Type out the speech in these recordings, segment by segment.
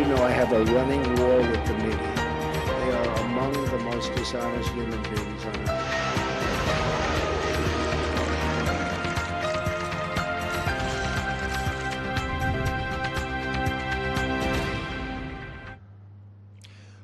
know I have a running war with the media. They are among the most dishonest human beings on earth.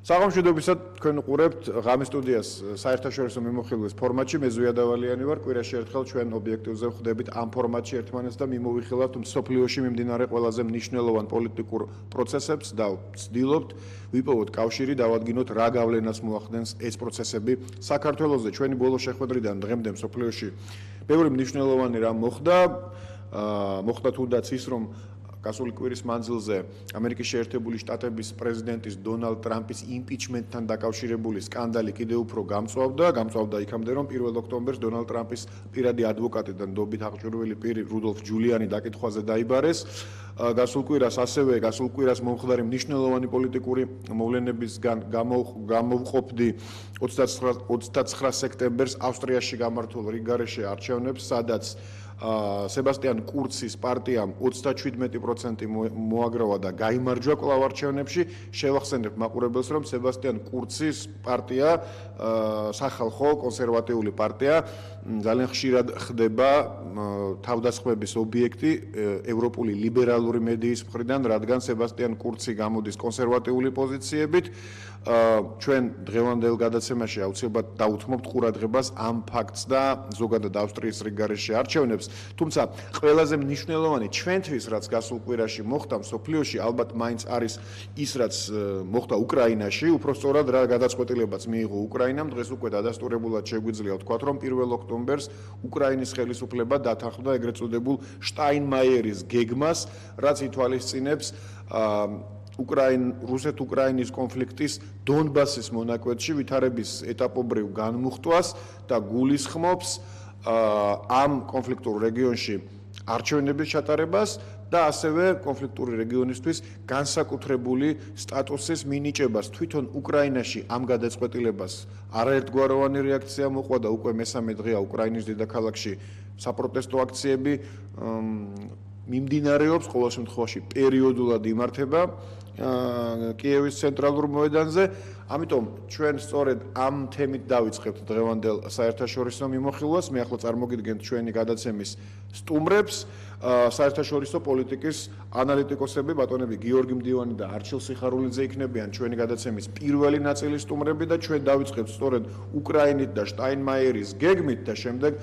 საღამოშვიდობისად თქვენ უყურებთ ღამის სტუდიას საერთაშორისო მიმოხილვის ფორმატში. მე ზვიად ავალიანი ვარ. კვირაში ერთხელ ჩვენ ობიექტივზე ვხვდებით ამ ფორმატში ერთმანეთს და მიმოვიხილავთ მსოფლიოში მიმდინარე ყველაზე მნიშვნელოვან პოლიტიკურ პროცესებს და ვცდილობთ ვიპოვოთ კავშირი, დავადგინოთ რა გავლენას მოახდენს ეს პროცესები საქართველოზე. ჩვენი ბოლო შეხვედრიდან დღემდე მსოფლიოში ბევრი მნიშვნელოვანი რამ მოხდა თუნდაც ის, რომ გასული კვირის მანძილზე ამერიკის შეერთებული შტატების პრეზიდენტის დონალდ ტრამპის იმპიჩმენტთან დაკავშირებული სკანდალი კიდევ უფრო გამწვავდა იქამდე, რომ 1 ოქტომბერს დონალდ ტრამპის პირადი ადვოკატი და ნდობით აღჭურვილი პირი რუდოლფ ჯულიანი დაკითხვაზე დაიბარეს. გასულ კვირას მომხდარი მნიშვნელოვანი პოლიტიკური მოვლენებისგან გამოვყოფდი 29 სექტემბერს ავსტრიაში გამართულ რიგგარეშე არჩევნებს, სადაც სებასტიან კურცის პარტიამ 37% მოაგროვა და გაიმარჯვა კვლავ არჩევნებში. შევახსენებ მაყურებელს, რომ სებასტიან კურცის პარტია, სახალხო კონსერვატიული პარტია, ძალიან ხშირად ხდება თავდასხმების ობიექტი ევროპული ლიბერალური მედიის მხრიდან, რადგან სებასტიან კურცი გამოდის კონსერვატიული პოზიციებით. ჩვენ დღევანდელ გადაცემაში აუცილებლად დაუთმობთ ყურადღებას ამ ფაქტს და ზოგადად ავსტრიის რიგგარეშე არჩევნებს. თუმცა ყველაზე მნიშვნელოვანი ჩვენთვის, რაც გასულ კვირაში მოხდა მსოფლიოში, ალბათ მაინც არის ის, რაც მოხდა უკრაინაში. უფრო სწორად, რა გადაწყვეტილებაც მიიღო უკრაინამ. დღეს უკვე დადასტურებულად შეგვიძლია ვთქვათ, რომ 1 ოქტომბერს უკრაინის ხელისუფლება დათანხმდა ეგრეთ წოდებულ შტაინმაიერის გეგმას, რაც ითვალისწინებს რუსეთ-უკრაინის კონფლიქტის დონბასის მონაკვეთში ვითარების ეტაპობრივ განმუხტვას და გულისხმობს ამ კონფლიქტურ რეგიონში არჩევნების ჩატარებას და ასევე კონფლიქტური რეგიონისთვის განსაკუთრებული სტატუსის მინიჭებას. თვითონ უკრაინაში ამ გადაწყვეტილებას არაერთგვაროვანი რეაქცია მოყვა და უკვე მესამე დღეა უკრაინის დედაქალაქში საპროტესტო აქციები მიმდინარეობს, ყოველ შემთხვევაში პერიოდულად იმართება კიევის ცენტრალურ მოედანზე. ამიტომ ჩვენ სწორედ ამ თემით დავიწყებთ დღევანდელ საერთაშორისო მიმოხილვას. მე ახლა წარმოგიდგენთ ჩვენი გადაცემის სტუმრებს, საერთაშორისო პოლიტიკის ანალიტიკოსები, ბატონები გიორგი მდივანი და არჩილ სიხარულიძე იქნებიან ჩვენი გადაცემის პირველი ნაწილის სტუმრები და ჩვენ დავიწყებთ სწორედ უკრაინით და შტაინმაიერის გეგმით და შემდეგ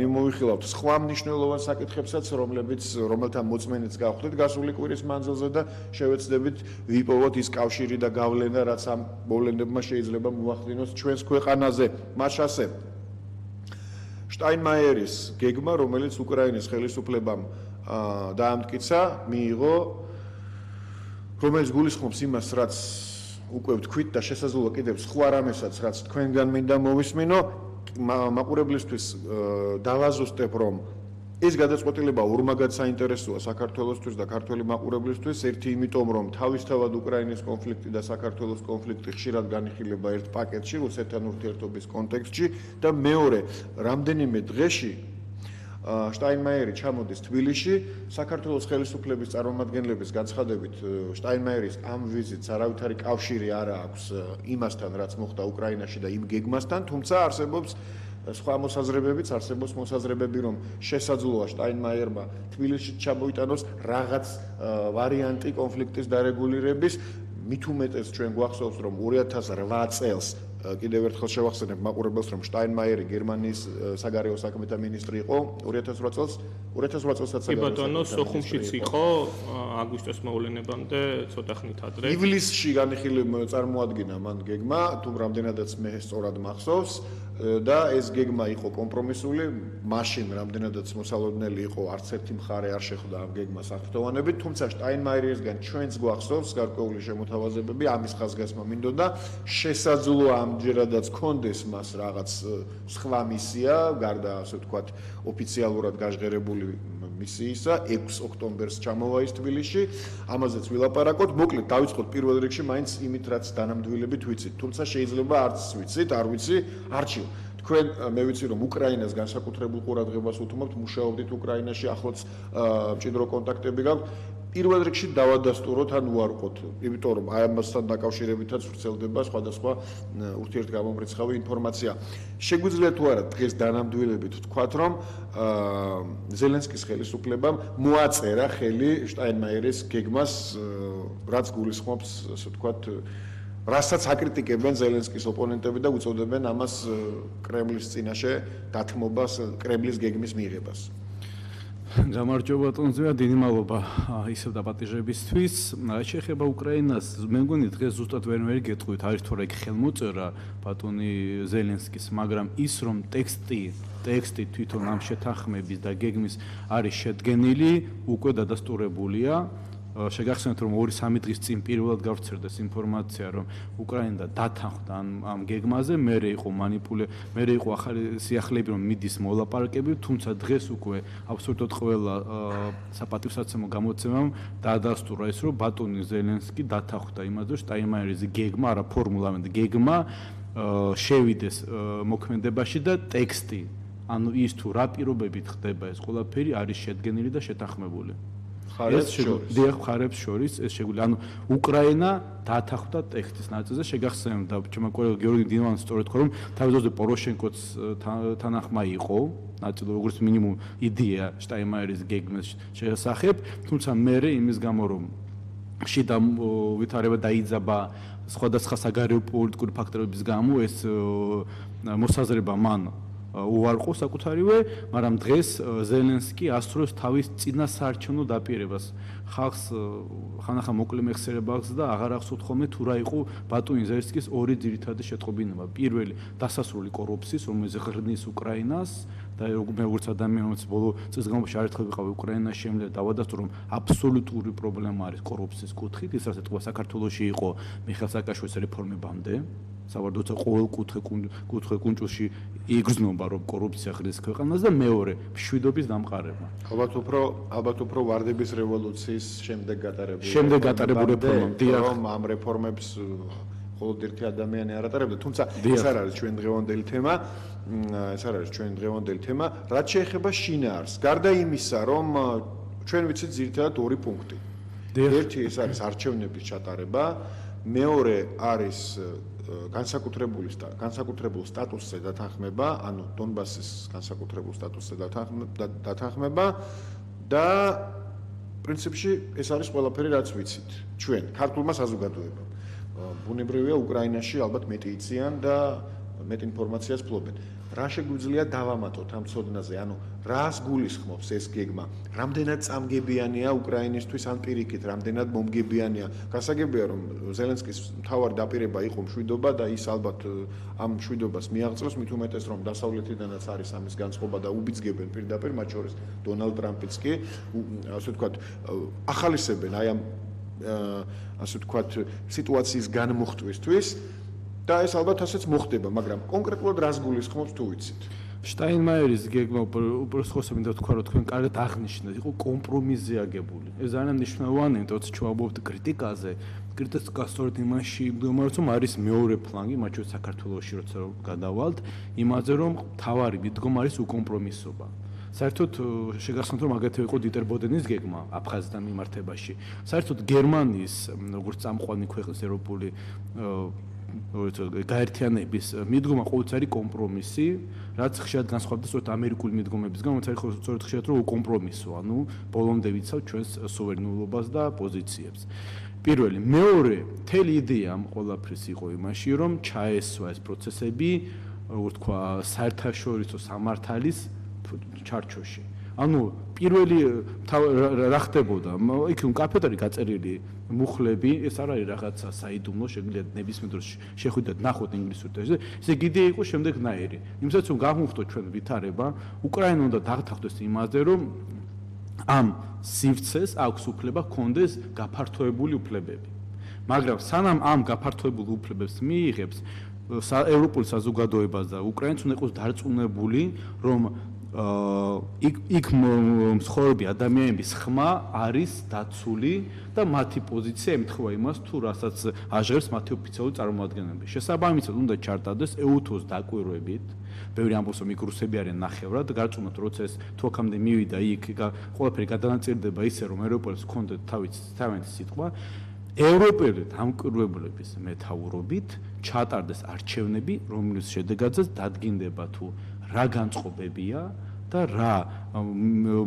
მიმოვიხილავთ სხვა მნიშვნელოვან საკითხებსაც, რომელთა მოწმენიც გავხდით გასული კვირის მანძილზე და შევეცდებით ვიპოვოთ ის კავშირი და გავლენა, რაც ამ მოვლენებმა შეიძლება მოახდინოს ჩვენს ქვეყანაზე. მას ასე შტაინმაიერის გეგმა, რომელიც უკრაინის ხელისუფლებამ დაამტკიცა, მიიღო, რომელიც გულისხმობს იმას, რაც უკვე ვთქვით და შესაძლოა კიდევ სხვა რამესაც, რაც თქვენგან მინდა მოვისმინო. მაყურებლისთვის დავაზუსტებ, რომ ეს გადაწყვეტილება ორმაგად საინტერესოა საქართველოსთვის და ქართველი მაყურებლისთვის. ერთი იმიტომ, რომ თავისთავად უკრაინის კონფლიქტი და საქართველოს კონფლიქტი ხშირად განიხილება ერთ პაკეტში, რუსეთთან ურთიერთობის კონტექსტში და მეორე, რამდენიმე დღეში შტაინმაიერი ჩამოდის თბილისში. საქართველოს ხელისუფლების წარმომადგენლების განცხადებით, შტაინმაიერის ამ ვიზიტს არავითარი კავშირი არ აქვს იმასთან, რაც მოხდა უკრაინაში და იმ გეგმასთან, თუმცა არსებობს სხვა მოსაზრებებიც, არსებობს მოსაზრებები, რომ შესაძლოა შტაინმაიერმა თბილისში ჩამოიტანოს რაღაც ვარიანტი კონფლიქტის დარეგულირების. მით უმეტეს ჩვენ გვახსოვს, რომ 2008 წელს კიდევ ერთხელ შევახსენებ მაყურებელს, რომ შტაინმაიერი გერმანიის საგარეო საქმეთა მინისტრი იყო 2008 წელსაც კი ბატონო, სოხუმშიც იყო აგვისტოს მოვლენებამდე ცოტა ხნით ადრე. ივლისში წარმოადგინა მან გეგმა, თუ რამდენადაც მე სწორად მახსოვს და ეს გეგმა იყო კომპრომისული, მაშინ რამდენადაც მოსალოდნელი იყო, არც ერთი მხარე არ შეხვდა ამ გეგმას აღფრთოვანებით, თუმცა შტაინმაიერისგან ჩვენს გვახსოვს გარკვეული შემოთავაზებები, ამის ხაზგასმა მინდოდა, შესაძლოა ამჯერადაც კონდეს მას რაღაც სხვა მისია, გარდა ასე ვთქვათ, ოფიციალურად გაჟღერებული მისიისა, 6 ოქტომბერს ჩამოვა ის თბილისში, ამაზეც ვილაპარაკოთ. მოკლედ დავიწყოთ პირველ რიგში მაინც იმით, რაც დანამდვილებით ვიცით, თუმცა შეიძლება არც ვიცით, არ ვიცი, არჩილ. თქვენ მე ვიცი, რომ უკრაინას განსაკუთრებულ ყურადღებას უთმობთ, მუშაობდით უკრაინაში, ახლაც მჭიდრო კონტაქტები გაქვთ. პირველ რიგში დავადასტუროთ ან უარყოთ, იმიტომ რომ აი ამასთან დაკავშირებითაც ვრცელდება სხვადასხვა ურთიერთგამომრიცხავი ინფორმაცია. შეგვიძლია თუ არა დღეს დანამდვილებით ვთქვათ, რომ ზელენსკის ხელისუფლებამ მოაწერა ხელი შტაინმაიერის გეგმას, რაც გულისხმობს, ასე ვთქვათ, რასაც აკრიტიკებენ ზელენსკის ოპონენტები და უწოდებენ ამას კრემლის წინაშე დათმობას, კრემლის გეგმის მიღებას. გამარჯობა ბატონო, დიდი მადლობა ისევ დაპატიჟებისთვის. შეეხება უკრაინას, მე მგონი დღეს ზუსტად ვერ გეტყვით, არის თუ რა იქ ხელმოწერა ბატონი ზელენსკის, მაგრამ ის რომ ტექსტი თვითონ ამ შეთანხმების და გეგმის არის შედგენილი, უკვე დადასტურებულია. შეგახსენოთ რომ 2-3 დღის წინ პირველად გავრცელდეს ინფორმაცია რომ უკრაინა დათანხმდა ამ გეგმაზე, მერე იყო ახალი სიახლეები რომ მიდის მოლაპარაკებები, თუმცა დღეს უკვე აბსოლუტურად ყველა საპატივსაცემო გამოცემამ დაადასტურა ის რომ ბატონი ზელენსკი დათანხმდა იმაზე რომ შტაინმაიერის გეგმა, არა ფორმულა, გეგმა შევიდეს მოქმედებაში და ტექსტი, ანუ ის თუ რა პირობებით ხდება ეს ყველაფერი არის შედგენილი და შეთანხმებული. ხარებს შორის ეს შეგვიძლია, ანუ უკრაინა დათანხმდა ტექსტის ნაწილზე, შეგახსენებთ და ჩემო კოლეგა გიორგი დინოვანი სწორედ თქვა რომ თავიდანვე პოროშენკოც თანახმა იყო, ნაწილი როგორც მინიმუმ იდეა შტაინმაიერის გეგმის შესახებ, თუმცა მერე იმის გამო რომ შიდა ვითარება დაიძაბა სხვადასხვა საგარეო პოლიტიკური ფაქტორების გამო ეს მოსაზრება მან უარყო საკუთარივე, მაგრამ დღეს ზელენსკი ასრულებს თავის წინასაარჩევნო დაპირებას. ხალხს ხანახა მოკლე მეხსიერებას და აღარ ახსოვთ ხოლმე თუ რა იყო ბატონი ზელენსკის ორი ძირითადი შეტყობინება. პირველი დასასრული კორუფციის, რომელიც ღრნის უკრაინას და როგორც ადამიანს ბოლო წლის განმავლობაში არაერთხელ ვიყავი უკრაინაში, შემიძლია დავადასტურო რომ აბსოლუტური პრობლემა არის კორუფციის კუთხით, ის რაც ეთქვა საქართველოში იყო მიხეილ სააკაშვილის რეფორმებამდე. სავარაუდოდ ყოველ კუთხე კუნჭულში იგრძნობა რომ კორუფცია ღრის ქვეყანას და მეორე მშვიდობის დამყარება. ალბათ უფრო ვარდების რევოლუციის შემდეგ გატარებული რეფორმა, რომ ამ რეფორმებს მხოლოდ ერთი ადამიანი არ ატარებდა, თუმცა ეს არ არის ჩვენ დღევანდელი თემა, რაც შეეხება შინაარსს. გარდა იმისა, რომ ჩვენ ვიცით ძირითადად ორი პუნქტი. ერთი ეს არის არჩევნების ჩატარება, მეორე არის განსაკუთრებულ სტატუსზე დათანხმება, ანუ დონბასის განსაკუთრებულ სტატუსზე დათანხმება და პრინციპში ეს არის ყველაფერი რაც ვიცით ჩვენ ქართულმა საზოგადოებამ. ბუნებრივია უკრაინაში ალბათ მეტი იციან და მეტ ინფორმაციას ფლობენ. რა შეგვიძლია დავამატოთ ამ ცოდნაზე, ანუ რას გულისხმობს ეს გეგმა, რამდენად წამგებიანია უკრაინისთვის ან პირიქით, რამდენად მომგებიანია. გასაგებია რომ ზელენსკის მთავარი დაპირება იყო მშვიდობა და ის ალბათ ამ მშვიდობას მიაღწევს, მით უმეტეს რომ დასავლეთიდანაც არის ამის განწყობა და უბიძგებენ პირდაპირ, მათ შორის დონალდ ტრამპიც კი, ასე ვთქვათ, ახალისებენ აი ამ ასე ვთქვათ სიტუაციის განმუხტვისთვის. და ეს ალბათ ასეც მოხდება, მაგრამ კონკრეტულად რას გულისხმობს თუ ვიცით? შტაინმაიერის გეგმა უპირისხმობად მინდა თქვა რომ თქვენ კარგად აღნიშნეთ, იყო კომპრომისზე აგებული. ეს ძალიან მნიშვნელოვანია, იმიტომ რომ ჩვავობთ კრიტიკაზე. კრიტიკა სწორედ იმაში მდგომარეობს, რომ არის მეორე ფლანგი, მათ შორის საქართველოში როცა გადავალთ, იმაზე რომ თავარი მიდგომა არის უკომპრომისობა. საერთოდ შეგახსენოთ რომ აგრეთვე იყო დიტერ ბოდენის გეგმა აფხაზთან მიმართებაში. საერთოდ გერმანიის როგორც წამყვანი ქვეყნის ევროპული გაერთიანების მიდგომა ყოველთვის არის კომპრომისი, რაც ხშირად განსხვავდება სწორედ ამერიკული მიდგომებისგან, რომელიც არის სწორედ ხშირად რომ კომპრომისო, ანუ ბოლომდე ვიცავთ ჩვენს სუვერენულობას და პოზიციებს. პირველი, მეორე, მთელი იდეა ამ ყველაფრის იყო იმაში, რომ ჩაესვა ეს პროცესები, როგორ თქვა, საერთაშორისო სამართალის ჩარჩოში. ანუ პირველი რა ხდებოდა? იქ კაფედ არის გაწერილი მუხლები, ეს არ არის რაღაცა საიდუმლო, შეგვიძლია ნებისმიერ დროს შეხვიდეთ, ნახოთ ინგლისურ ტექსტზე. ესე იდეა იყო შემდეგნაირი. იმისაც რომ გავხმოვხდოთ ჩვენ ვითარება, უკრაინა უნდა დაგთანხმდეს იმაზე, რომ ამ სივრცეს აქვს უფლება ჰქონდეს გაფართოებული უფლებები. მაგრამ სანამ ამ გაფართოებულ უფლებებს მიიღებს ევროპული საზოგადოება და უკრაინაც უნდა იყოს დარწმუნებული, რომ იქ მსხვერპლი ადამიანების ხმა არის დაცული და მათი პოზიცია ემთხვევა იმას თუ რასაც აჟღერს მათი ოფიციალური წარმომადგენლები. შესაბამისად უნდა ჩარტარდეს EUTO-ს დაკვირვებით. ბევრი ამბობს რომ იქ რუსები არიან ნახევრად, გარწმუნოთ როცა ეს თუ აქამდე მივიდა იქ ყველაფერი გადანაწილდება ისე რომ ევროპელს ჰქონდათ თავისი სიტყვა. ევროპელი დამკვირვებლების მეთაურობით ჩატარდეს არჩევნები, რომლის შედეგადაც დადგინდება თუ რა განწყობებია და რა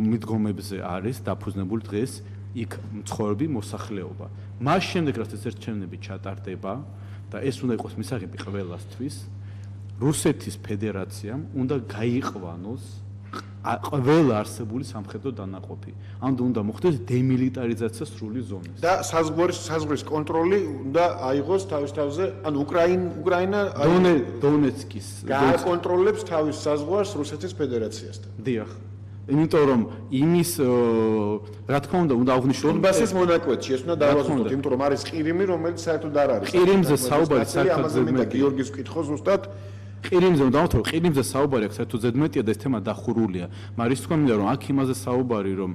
მიდგომებზე არის დაფუძნებული დღეს იქ მცხოვრები მოსახლეობა. მას შემდეგ რაც ეს არჩევნები ჩატარდება და ეს უნდა იყოს მისაღები ყველასთვის, რუსეთის ფედერაციამ უნდა გაიყვანოს ყველა არსებული სამხედრო დანაყოფი. ანუ უნდა მოხდეს დემილიტარიზაცია სრული ზონის. და საზღვრის კონტროლი უნდა აიღოს თავის თავზე, ანუ უკრაინა დონეცკის გააკონტროლებს თავის საზღვარს რუსეთის ფედერაციასთან. დიახ. იმიტომ რომ იმის რა თქმა უნდა აღვნიშნოთ დონბასის მონაკვეთში ეს უნდა დავაზუსტოთ, იმიტომ რომ არის ყირიმი, რომელიც საერთოდ არ არის. ყირიმზე საუბარი საერთოდ გიორგის კითხვა ზუსტად ყირიმზე უნდა დავთვალო, ყირიმზე საუბარი აქვს საერთოდ ზედმეტია და ეს თემა დახურულია. მაგრამ ის თქვა მინდა რომ აქ იმაზე საუბარი რომ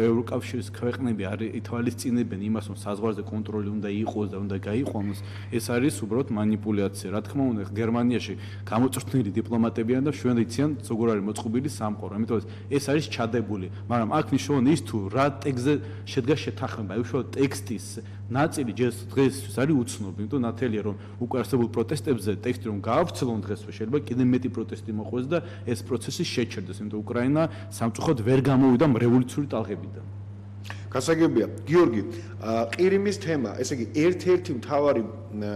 ევროკავშირის ქვეყნები არ ითვალისწინებენ იმას რომ საზღვარზე კონტროლი უნდა იყოს და უნდა გაიყვანოს, ეს არის უბრალოდ манипуляция. რა თქმა უნდა, გერმანიაში გამოწვრთნილი დიპლომატები არიან და ჩვენ იციან როგორ არის მოწყობილი სამყარო. ამიტომ ეს არის ჩადებული, მაგრამ აქ მნიშვნელოვანი ის თუ რა ტექსტზე შედგა შეთანხმება, უშუალოდ ტექსტის ნაწილი დღესთვის არის უცნობი, იმიტომ ნათელია რომ უკვე არსებულ პროტესტებზე ტექსტი რომ გაავრცელონ დღესვე შეიძლება კიდევ მეტი პროტესტი მოხდეს და ეს პროცესი შეჩერდეს, იმიტომ უკრაინა სამწუხაროდ ვერ გამოვიდა რევოლუციური ტალღებიდან. გასაგებია, გიორგი, ყირიმის თემა, ესე იგი ერთ-ერთი მთავარი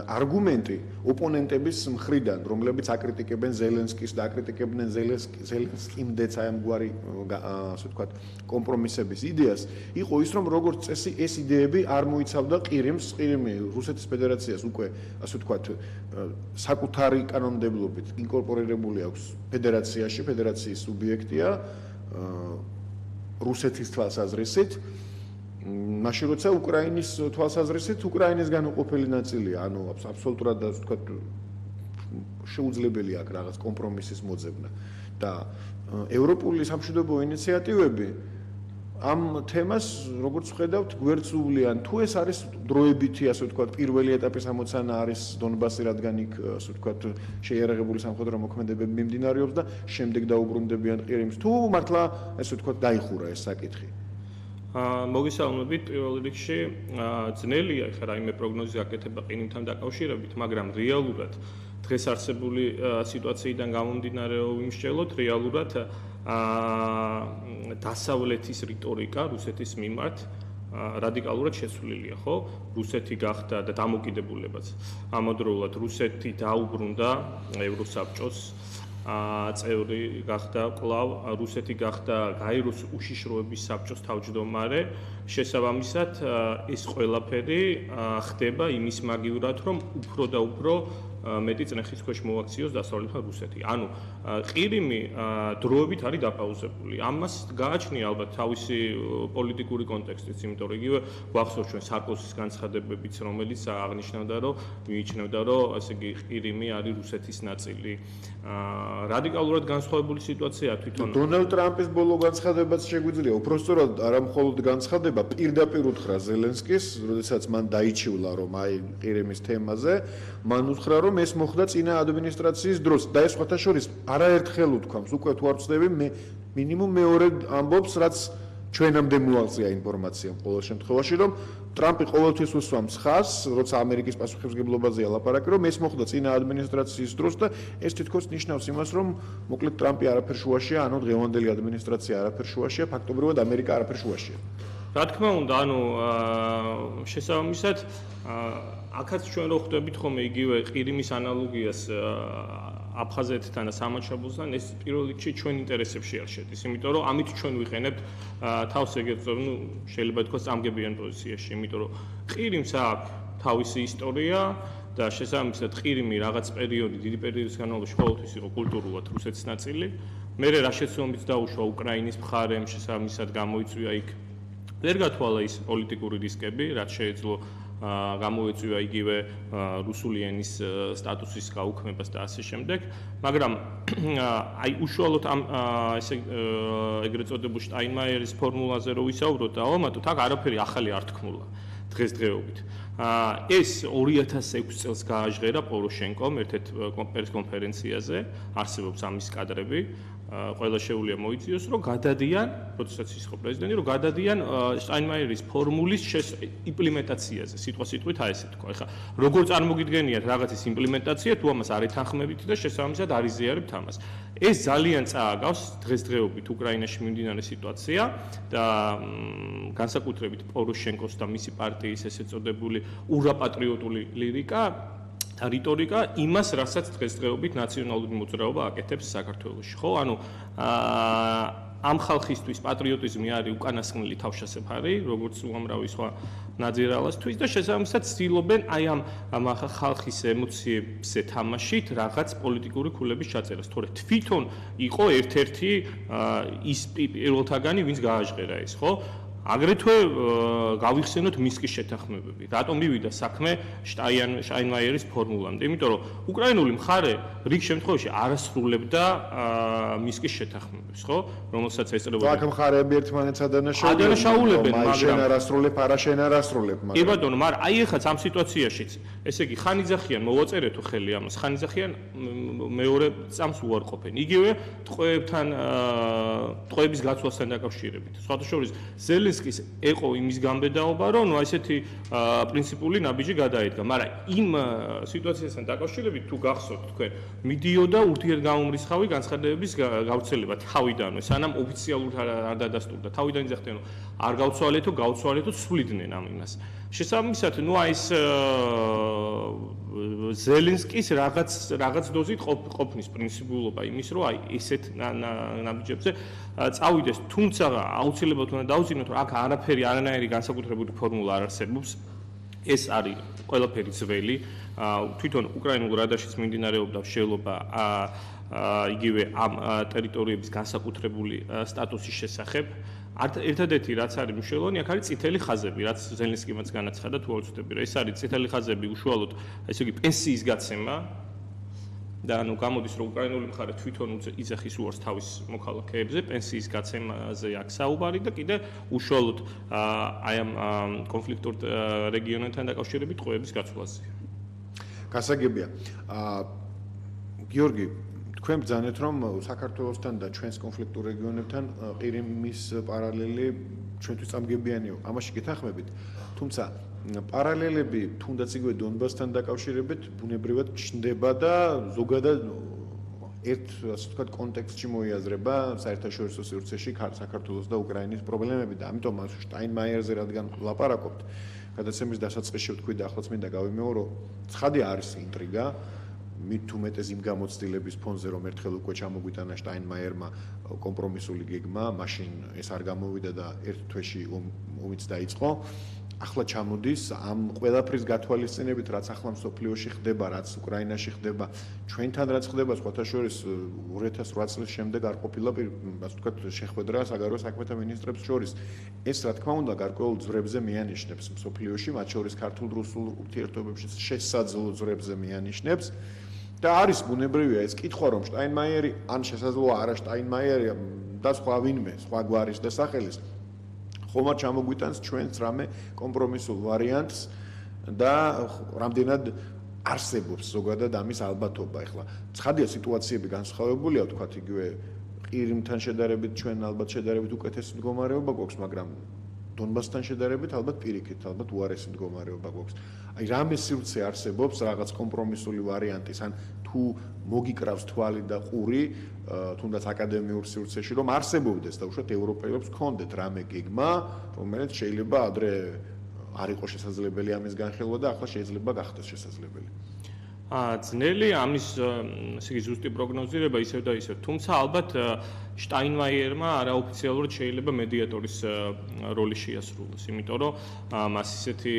არგუმენტი ოპონენტების მხრიდან, რომლებიც აკრიტიკებენ ზელენსკის და აკრიტიკებდნენ ზელენსკიმდეც აი ამგვარი ასე ვთქვათ კომპრომისების იდეას, იყო ის რომ როგორც წესი ეს იდეები არ მოიცავდა ყირიმს, ყირიმი რუსეთის ფედერაციას უკვე ასე ვთქვათ საკუთარი კანონმდებლობით ინკორპორირებული აქვს ფედერაციაში, ფედერაციის სუბიექტია რუსეთის თვალსაზრისით მაშინ როცა უკრაინის თვალსაზრისით უკრაინის განუყოფელი ნაწილია, ანუ აბსოლუტურად ასე ვთქვათ შეუძლებელი აქვს რაღაც კომპრომისის მოძებნა და ევროპული სამშვიდობო ინიციატივები ამ თემას როგორც ვხედავთ გვერდსუვლიან თუ ეს არის დროებითი ასე ვთქვათ პირველი ეტაპის ამოცანა არის დონბასი რადგან იქ ასე ვთქვათ შეიარაღებული სამხედრო მოქმედებები მიმდინარეობს და შემდეგ დაუბრუნდებიან ყირიმს თუ მართლა ასე ვთქვათ დაიხურა ეს საკითხი მოგესალმებით პირველ რიგში ძნელია ხა რაიმე პროგნოზი აკეთება ყირიმთან დაკავშირებით მაგრამ რეალურად დღეს არსებული სიტუაციიდან გამომდინარე ვიმსჯელოთ რეალურად დასავლეთის რიტორიკა რუსეთის მიმართ რადიკალურად შეცვლილია, ხო? რუსეთი გახდა და დამოკიდებულებაც ამავდროულად რუსეთი დაუბრუნდა ევროსაბჭოს წევრი გახდა კვლავ რუსეთი გახდა გაეროს უშიშროების საბჭოს თავმჯდომარე შესაბამისად ეს ყველაფერი ხდება იმის მაგივრად რომ უფრო და უფრო მეტი წნეხის ქვეშ მოაქციოს დასავლეთთან რუსეთი. ანუ ყირიმი დროებით არის დაპაუზებული. ამას გააჩნია ალბათ თავისი პოლიტიკური კონტექსტიც, იმიტომ რომ იგივე გვახსოვს ჩვენ სარკოზის განცხადებებიც, რომელიც აღნიშნავდა, რომ მიიჩნევდა, რომ ასე იგი ყირიმი არის რუსეთის ნაწილი. რადიკალურად განსხვავებული სიტუაცია თვითონ დონალდ ტრამპის ბოლო განცხადებაც შეგვიძლია უпростоრად არა მხოლოდ განცხადება პირდაპირ უთხრა ზელენსკის, როდესაც მან დაიჩივლა რომ აი ყირიმის თემაზე, მან უთხრა რომ ეს მოხდა წინა ადმინისტრაციის დროს და ეს სხვათა შორის არაერთხელ უთქვამს უკვე თუ არ ვწდები მინიმუმ მეორე ამბობს რაც ჩვენამდე მოაღწია ინფორმაციამ ყოველ შემთხვევაში რომ ტრამპი ყოველთვის უსვამს ხაზს როცა ამერიკის პასუხისმგებლობაზეა ლაპარაკი რომ ეს მოხდა წინა ადმინისტრაციის დროს და ეს თითქოს ნიშნავს იმას რომ მოკლედ ტრამპი არაფერ შუაშია ანუ დღევანდელი ადმინისტრაცია არაფერ შუაშია ფაქტობრივად ამერიკა არაფერ შუაშია რა თქმა უნდა ანუ შესაბამისად აქაც ჩვენ რო ხვდებით ხოლმე იგივე ყირიმის ანალოგიას აფხაზეთთან და სამაჩაბლოსთან ეს პირველ რიგში ჩვენ ინტერესებში არ შედის, იმიტომ რომ ამით ჩვენ ვიყენებთ თავს ეგეთ ნუ შეიძლება თქვა წამგებიან პოზიციაში, იმიტომ რომ ყირიმს აქვს თავისი ისტორია და შესაბამისად ყირიმი რაღაც პერიოდი დიდი პერიოდის განმავლობაში ყოველთვის იყო კულტურულად რუსეთის ნაწილი. მერე რა შეცდომით დაუშვა უკრაინის მხარემ შესაბამისად გამოიწვია იქ ვერ გათვალა ის პოლიტიკური რისკები, რაც შეეძლო გამოეწვია იგივე რუსული ენის სტატუსის გაუქმებას და ასე შემდეგ, მაგრამ აი უშუალოდ ამ ესე ეგრეთ წოდებულ შტაინმაიერის ფორმულაზე რო ვისაუბროთ და ავამატოთ, აქ არაფერი ახალი არ თქმულა დღესდღეობით. ეს 2006 წელს გააჟღერა პოროშენკომ ერთ-ერთ პრესკონფერენციაზე, არსებობს ამის კადრები, ყველა შეუძლია მოიწიოს, რომ გადადიან, როდესაც ის იყო პრეზიდენტი, რომ გადადიან შტაინმაიერის ფორმულის იმპლემენტაციაზე, სიტყვასიტყვით აი ესე თქვა. ეხლა როგორ წარმოგიდგენიათ რაღაცის იმპლემენტაცია, თუ ამას არ ეთანხმებით და შესაბამისად არ იზიარებთ ამას. ეს ძალიან წააგავს დღესდღეობით უკრაინაში მიმდინარე სიტუაცია და განსაკუთრებით პოროშენკოს და მისი პარტიის ესე წოდებული ურაპატრიოტული ლირიკა და რიტორიკა იმას, რასაც დღესდღეობით ნაციონალური მოძრაობა აკეთებს საქართველოში, ხო? ანუ ამ ხალხისთვის პატრიოტიზმი არის უკანასკნელი თავშესაფარი, როგორც უამრავი სხვა ნაძირალასთვის და შესაბამისად ცდილობენ აი ამ ხალხის ემოციებზე თამაშით რაღაც პოლიტიკური ქულების ჩაწერას. თორე თვითონ იყო ერთ-ერთი ის პირველთაგანი, ვინც გააჟღერა ეს, ხო? აგრეთვე გავიხსენოთ მისკის შეთანხმებები. რატომ მივიდა საქმე შტაინმაიერის ფორმულამდე? იმიტომ რომ უკრაინული მხარე რიგ შემთხვევაში არ ასრულებდა მისკის შეთანხმებებს, ხო? რომელსაც ესწრებოდა. აქ მხარეები ერთმანეთს ადანაშაულებენ, მაგრამ შენ არ ასრულებ, არა შენ არ ასრულებ, მაგრამ. კი ბატონო, მაგრამ აი ეხაც ამ სიტუაციაშიც, ესე იგი ხან იძახიან მოვაწერეთო ხელი ამას, ხან იძახიან მეორე წამს უარყოფენ. იგივე ტყვეების გაცვლასთან დაკავშირებით. სხვათა შორის ზელენსკის ეყო იმის გამბედაობა, რომ ნუ ესეთი პრინციპული ნაბიჯი გადაედგა, მაგრამ იმ სიტუაციასთან დაკავშირებით თუ გახსოვთ თქვენ, მიდიოდა ურთიერთგამომრისხავი განცხადებების გავრცელება თავიდანვე, სანამ ოფიციალურად არ დადასტურდა. თავიდან იძახდნენ, რომ არ გავცვალეთო, გავცვალეთო, სვლიდნენ ამ იმას. შესაბამისად, ნუ აი ეს ზელენსკის რაღაც დოზით ყოფნის პრინციპულობა იმის, რომ აი ესეთ ნაბიჯებზე წავიდეს, თუმცა აუცილებლად უნდა დავუძინოთ, რომ აქ არაფერი არანაირი განსაკუთრებული ფორმულა არ არსებობს. ეს არის ყველაფერი ძველი. თვითონ უკრაინულ რადაშიც მიმდინარეობდა მშელობა იგივე ამ ტერიტორიების განსაკუთრებული სტატუსის შესახებ. ერთადერთი რაც არის მნიშვნელოვანი, აქ არის წითელი ხაზები, რაც ზელენსკიმაც განაცხადა, თუ არ ვცდები, რომ ეს არის წითელი ხაზები უშუალოდ, ესე იგი პენსიის გაცემა და ანუ გამოდის, რომ უკრაინული მხარე თვითონ იძახის უარს თავის მოქალაქეებზე, პენსიის გაცემაზე აქ საუბარი და კიდე უშუალოდ აი ამ კონფლიქტურ რეგიონებთან დაკავშირებით ტყვეების გაცვლაზე. გასაგებია. გიორგი, თქვენ ბრძანეთ, რომ საქართველოსთან და ჩვენს კონფლიქტურ რეგიონებთან ყირიმის პარალელი ჩვენთვის წამგებიანია. ამაში გეთანხმებით. თუმცა პარალელები თუნდაც იგივე დონბასთან დაკავშირებით ბუნებრივად ჩნდება და ზოგადად ერთ ასე ვთქვათ კონტექსტში მოიაზრება საერთაშორისო სივრცეში საქართველოს და უკრაინის პრობლემები და ამიტომ შტაინმაიერზე რადგან ლაპარაკობთ, გადაცემის დასაწყისში ვთქვი და ახლაც მინდა გავიმეორო, რომ ცხადია არის ინტრიგა, მით თუ მეტეს იმ გამოცდილების ფონზე, რომ ერთხელ უკვე ჩამოგვიტანა შტაინმაიერმა კომპრომისული გეგმა, მაშინ ეს არ გამოვიდა და ერთ თვეში ომიც დაიწყო. ახლა ჩამოდის ამ ყველაფრის გათვალისწინებით, რაც ახლა მსოფლიოში ხდება, რაც უკრაინაში ხდება, ჩვენთან რაც ხდება, სხვათა შორის 2008 წლის შემდეგ არ ყოფილა, ასე ვთქვათ, შეხვედრა საგარეო საქმეთა მინისტრებს შორის. ეს რა თქმა უნდა გარკვეულ ძვრებზე მიანიშნებს მსოფლიოში, მათ შორის ქართულ-რუსულ ურთიერთობებში შესაძლო ძვრებზე მიანიშნებს. და არის ბუნებრივია ეს კითხვა, რომ შტაინმაიერი ან შესაძლოა არა შტაინმაიერი და სხვა ვინმე, სხვა გვარის და სახელის ხომ არ ჩამოგვიტანს ჩვენს რამე კომპრომისულ ვარიანტს და რამდენად არსებობს ზოგადად ამის ალბათობა. ეხლა ცხადია სიტუაციები განსხვავებულია, ვთქვათ, იგივე ყირიმთან შედარებით ჩვენ ალბათ შედარებით უკეთესი მდგომარეობა გვაქვს, მაგრამ დონბასთან შედარებით ალბათ პირიქით, ალბათ უარესი მდგომარეობა გვაქვს. აი რამე სივრცე არსებობს რაღაც კომპრომისული ვარიანტის, ან თუ მოგიკრავს თვალი და ყური, თუნდაც აკადემიურ სივრცეში, რომ არსებობდეს და უშუალოდ ევროპელებს ჰქონდეთ რამე გეგმა, რომელიც შეიძლება ადრე არ იყო შესაძლებელი ამის განხილვა და ახლა შეიძლება გახდეს შესაძლებელი. ძნელი ამის ესე იგი ზუსტი პროგნოზირება ისევ და ისევ. თუმცა ალბათ შტაინმაიერმა არაოფიციალურად შეიძლება მედიატორის როლი შეასრულოს, იმიტომ რომ მას ისეთი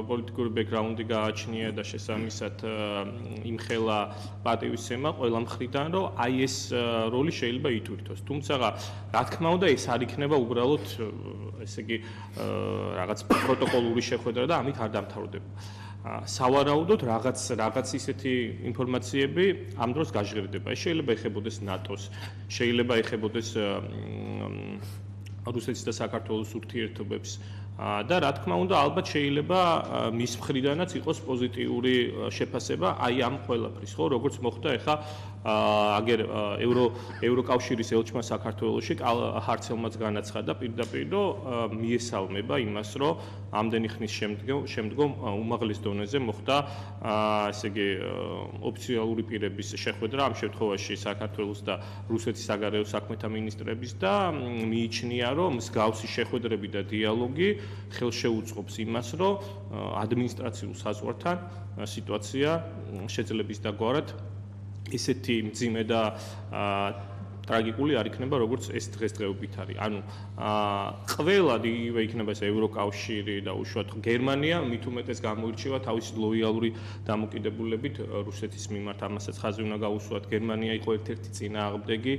პოლიტიკური ბექგრაუნდი გააჩნია და შესაბამისად იმხელა პატივისცემა ყველა მხრიდან, რომ აი ეს როლი შეიძლება ითვირთოს. თუმცა რა თქმა უნდა ეს არ იქნება უბრალოდ ესე იგი რაღაც პროტოკოლური შეხვედრა და ამით არ დამთავრდება. სავარაუდოდ რაღაც ისეთი ინფორმაციები ამ დროს გაჟღერდება. შეიძლება ეხებოდეს ნატოს, შეიძლება ეხებოდეს რუსეთის და საქართველოს ურთიერთობებს და რა თქმა უნდა ალბათ შეიძლება მის მხრიდანაც იყოს პოზიტიური შეფასება აი ამ ყველაფრის, ხო, როგორც მოხდა ახლა აგერ ევროკავშირის ელჩმა საქართველოში ჰარცელმაც განაცხადა პირდაპირ, რომ მიესალმება იმას, რომ ამდენი ხნის შემდგომ უმაღლეს დონეზე მოხდა ესე იგი ოფიციალური პირების შეხვედრა ამ შემთხვევაში საქართველოს და რუსეთის საგარეო საქმეთა მინისტრების და მიიჩნია, რომ მსგავსი შეხვედრები და დიალოგი ხელშეუწყობს იმას, რომ ადმინისტრაციულ საზღვართან სიტუაცია შეძლების დაგვარად ისეთი მძიმე და ტრაგიკული არ იქნება, როგორც ეს დღესდღეობით არის. ანუ ყველა იგივე იქნება ეს ევროკავშირი და უშუალოდ გერმანია მით უმეტეს გამოირჩევა თავისი ლოიალური დამოკიდებულებით რუსეთის მიმართ. ამასაც ხაზი უნდა გაუსვათ. გერმანია იყო ერთ-ერთი წინააღმდეგი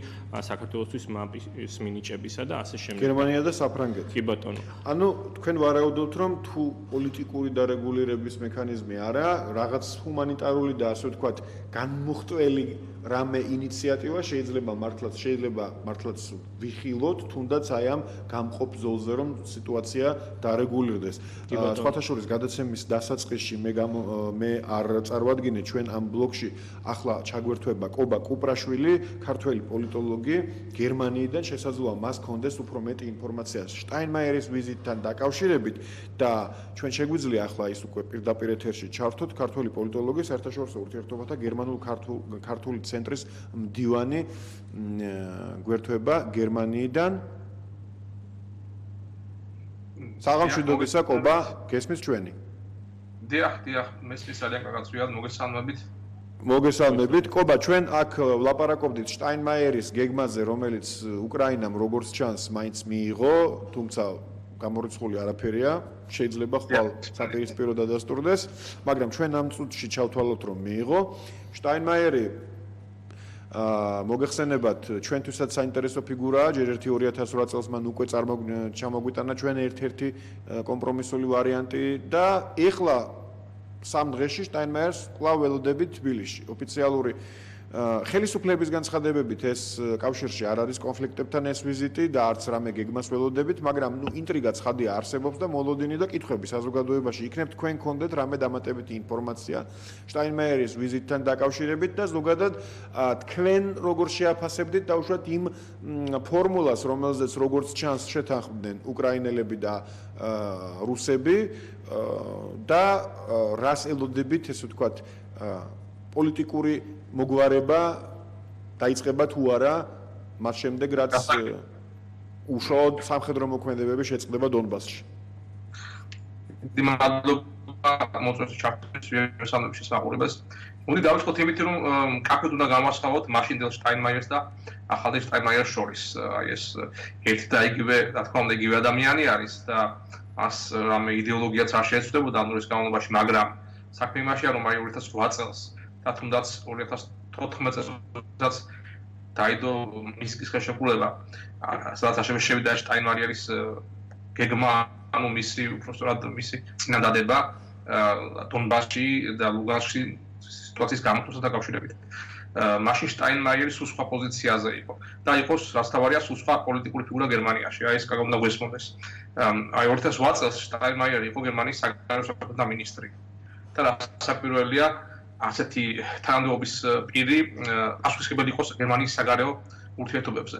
საქართველოსთვის მაპის მინიჭებისა და ასე შემდეგ. გერმანია და საფრანგეთი. კი ბატონო. ანუ თქვენ ვარაუდობთ, რომ თუ პოლიტიკური დარეგულირების მექანიზმი არა, რაღაც ჰუმანიტარული და ასე ვთქვათ, განმუხტველი რამე ინიციატივა შეიძლება მართლაც ვიხილოთ, თუნდაც აი ამ გამყოფ ზოლზე, რომ სიტუაცია დარეგულირდეს. სხვათა შორის გადაცემის დასაწყისში მე არ წარვადგინე ჩვენ ამ ბლოკში ახლა ჩაგვერთვება კობა კუპრაშვილი, ქართველი პოლიტოლოგი, გერმანიიდან, შესაძლოა მას ჰქონდეს უფრო მეტი ინფორმაცია შტაინმაიერის ვიზიტთან დაკავშირებით და ჩვენ შეგვიძლია ახლა ის უკვე პირდაპირ ეთერში ჩართოთ ქართველი პოლიტოლოგი, საერთაშორისო ურთიერთობათა გერმანულ-ქართული ცენტრის მდივანი გვერთვება გერმანიიდან. საღამშვიდობისა კობა, გესმის ჩვენი? დიახ, მესმის ძალიან კარგად ზვიად, მოგესალმებით. კობა, ჩვენ აქ ვლაპარაკობდით შტაინმაიერის გეგმაზე, რომელიც უკრაინამ როგორც ჩანს მაინც მიიღო, თუმცა გამორიცხული არაფერია, შეიძლება ხვალ საპირისპირო დადასტურდეს, მაგრამ ჩვენ ამ წუთში ჩავთვალოთ, რომ მიიღო. შტაინმაიერი მოგეხსენებათ, ჩვენთვისაც საინტერესო ფიგურაა, ჯერ 2008 წელს მან უკვე ჩამოგვიტანა ჩვენ ერთ-ერთი კომპრომისული ვარიანტი და ეხლა სამ დღეში შტაინმაიერს კვლავ ველოდებით თბილისში. ოფიციალური ხელისუფლების განცხადებებით ეს კავშირში არ არის კონფლიქტებთან ეს ვიზიტი და არც რამე გეგმას ველოდებით, მაგრამ ინტრიგა ცხადია არსებობს და მოლოდინი და კითხვები საზოგადოებაში იქნებ თქვენ გქონდეთ რამე დამატებითი ინფორმაცია შტაინმაიერის ვიზიტთან დაკავშირებით და ზოგადად თქვენ როგორ შეაფასებდით დაუშვათ იმ ფორმულას, რომელზეც როგორც ჩანს შეთანხმდნენ უკრაინელები და რუსები და რას ელოდებით, ესე ვთქვათ, პოლიტიკური მოგვარება დაიწყება თუ არა მას შემდეგ რაც უშუალოდ სამხედრო მოქმედებები შეწყდება დონბასში. მადლობა მოწვევის ჩართვისთვის ვიერსანობის შესაძლებლობას. უნდა დავიწყოთ იმით, რომ კაფედ უნდა გამოსხავოთ მაშინდელ შტაინმაიერს და ახალ შტაინმაიერს შორის. აი ეს ერთი და იგივე, რა თქმა უნდა, იგივე ადამიანი არის და მას რამე იდეოლოგიაც არ შეეცვლებოდა ამ დროის განმავლობაში, მაგრამ საქმე იმაშია, რომ აი 2008 წელს და თუნდაც 2014 წელსაც დაიდო მისკის ხელშეკრულება, სადაც ასევე შევიდა შტაინმაიერის გეგმა, ანუ მისი უბრალოდ მისი წინადადება დონბასში და ლუგანსკში სიტუაციის გამოხსნასთან დაკავშირებით. მაშინ შტაინმაიერი სულ სხვა პოზიციაზე იყო და იყოს რაც თავარია სულ სხვა პოლიტიკური ფიგურა გერმანიაში. აი ეს კარგად უნდა გვესმოდეს. აი 2008 წელს შტაინმაიერი იყო გერმანიის საგარეო საქმეთა მინისტრი და რასაკვირველია ასეთი თანამდებობის პირი პასუხისმგებელი იყოს გერმანიის საგარეო ურთიერთობებზე.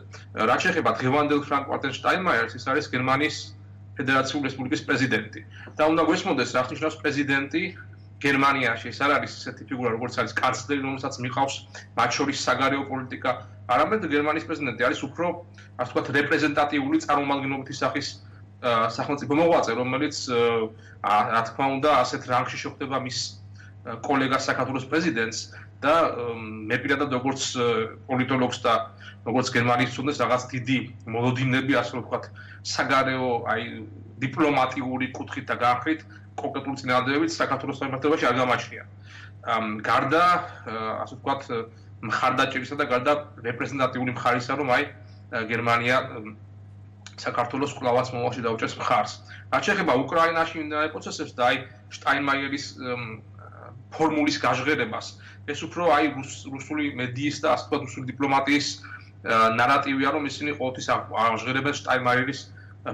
რაც შეეხება დღევანდელ ფრანკ-ვალტერ შტაინმაიერს, ის არის გერმანიის ფედერაციული რესპუბლიკის პრეზიდენტი. და უნდა გვესმოდეს, რა ნიშნავს პრეზიდენტი გერმანიაში. ეს არ არის ესეთი ფიგურა, როგორც არის კანცლერი, რომელსაც მიყავს მათ შორის საგარეო პოლიტიკა. არამედ გერმანიის პრეზიდენტი არის უფრო, ასე ვთქვათ, რეპრეზენტატიული წარმომადგენლობითი სახის სახელმწიფო მოღვაწე, რომელიც რა თქმა უნდა ასეთ რანგში შეხვდება მის კოლეგას საქართველოს პრეზიდენტს და მე პირადად როგორც პოლიტოლოგს და როგორც გერმანიის ცოდნას რაღაც დიდი მოლოდინები, ასე ვთქვათ, საგარეო, დიპლომატიური კუთხით და განხრით კონკრეტული წინააღმდეგობით საქართველოს სამართლებაში არ გამაჩნია. გარდა, ასე ვთქვათ, მხარდაჭერისა და გარდა რეპრეზენტატიული მხარისა, რომ გერმანია საქართველოს კვლავაც მომავალში დაუჭერს მხარს. რაც შეეხება უკრაინაში მიმდინარე პროცესებს და შტაინმაიერის ფორმულის გაჟღერებას, ეს უფრო რუსული მედიის და ასე ვთქვათ რუსული დიპლომატიის ნარატივია, რომ ისინი ყოველთვის აღჟღერებენ შტაინმაიერის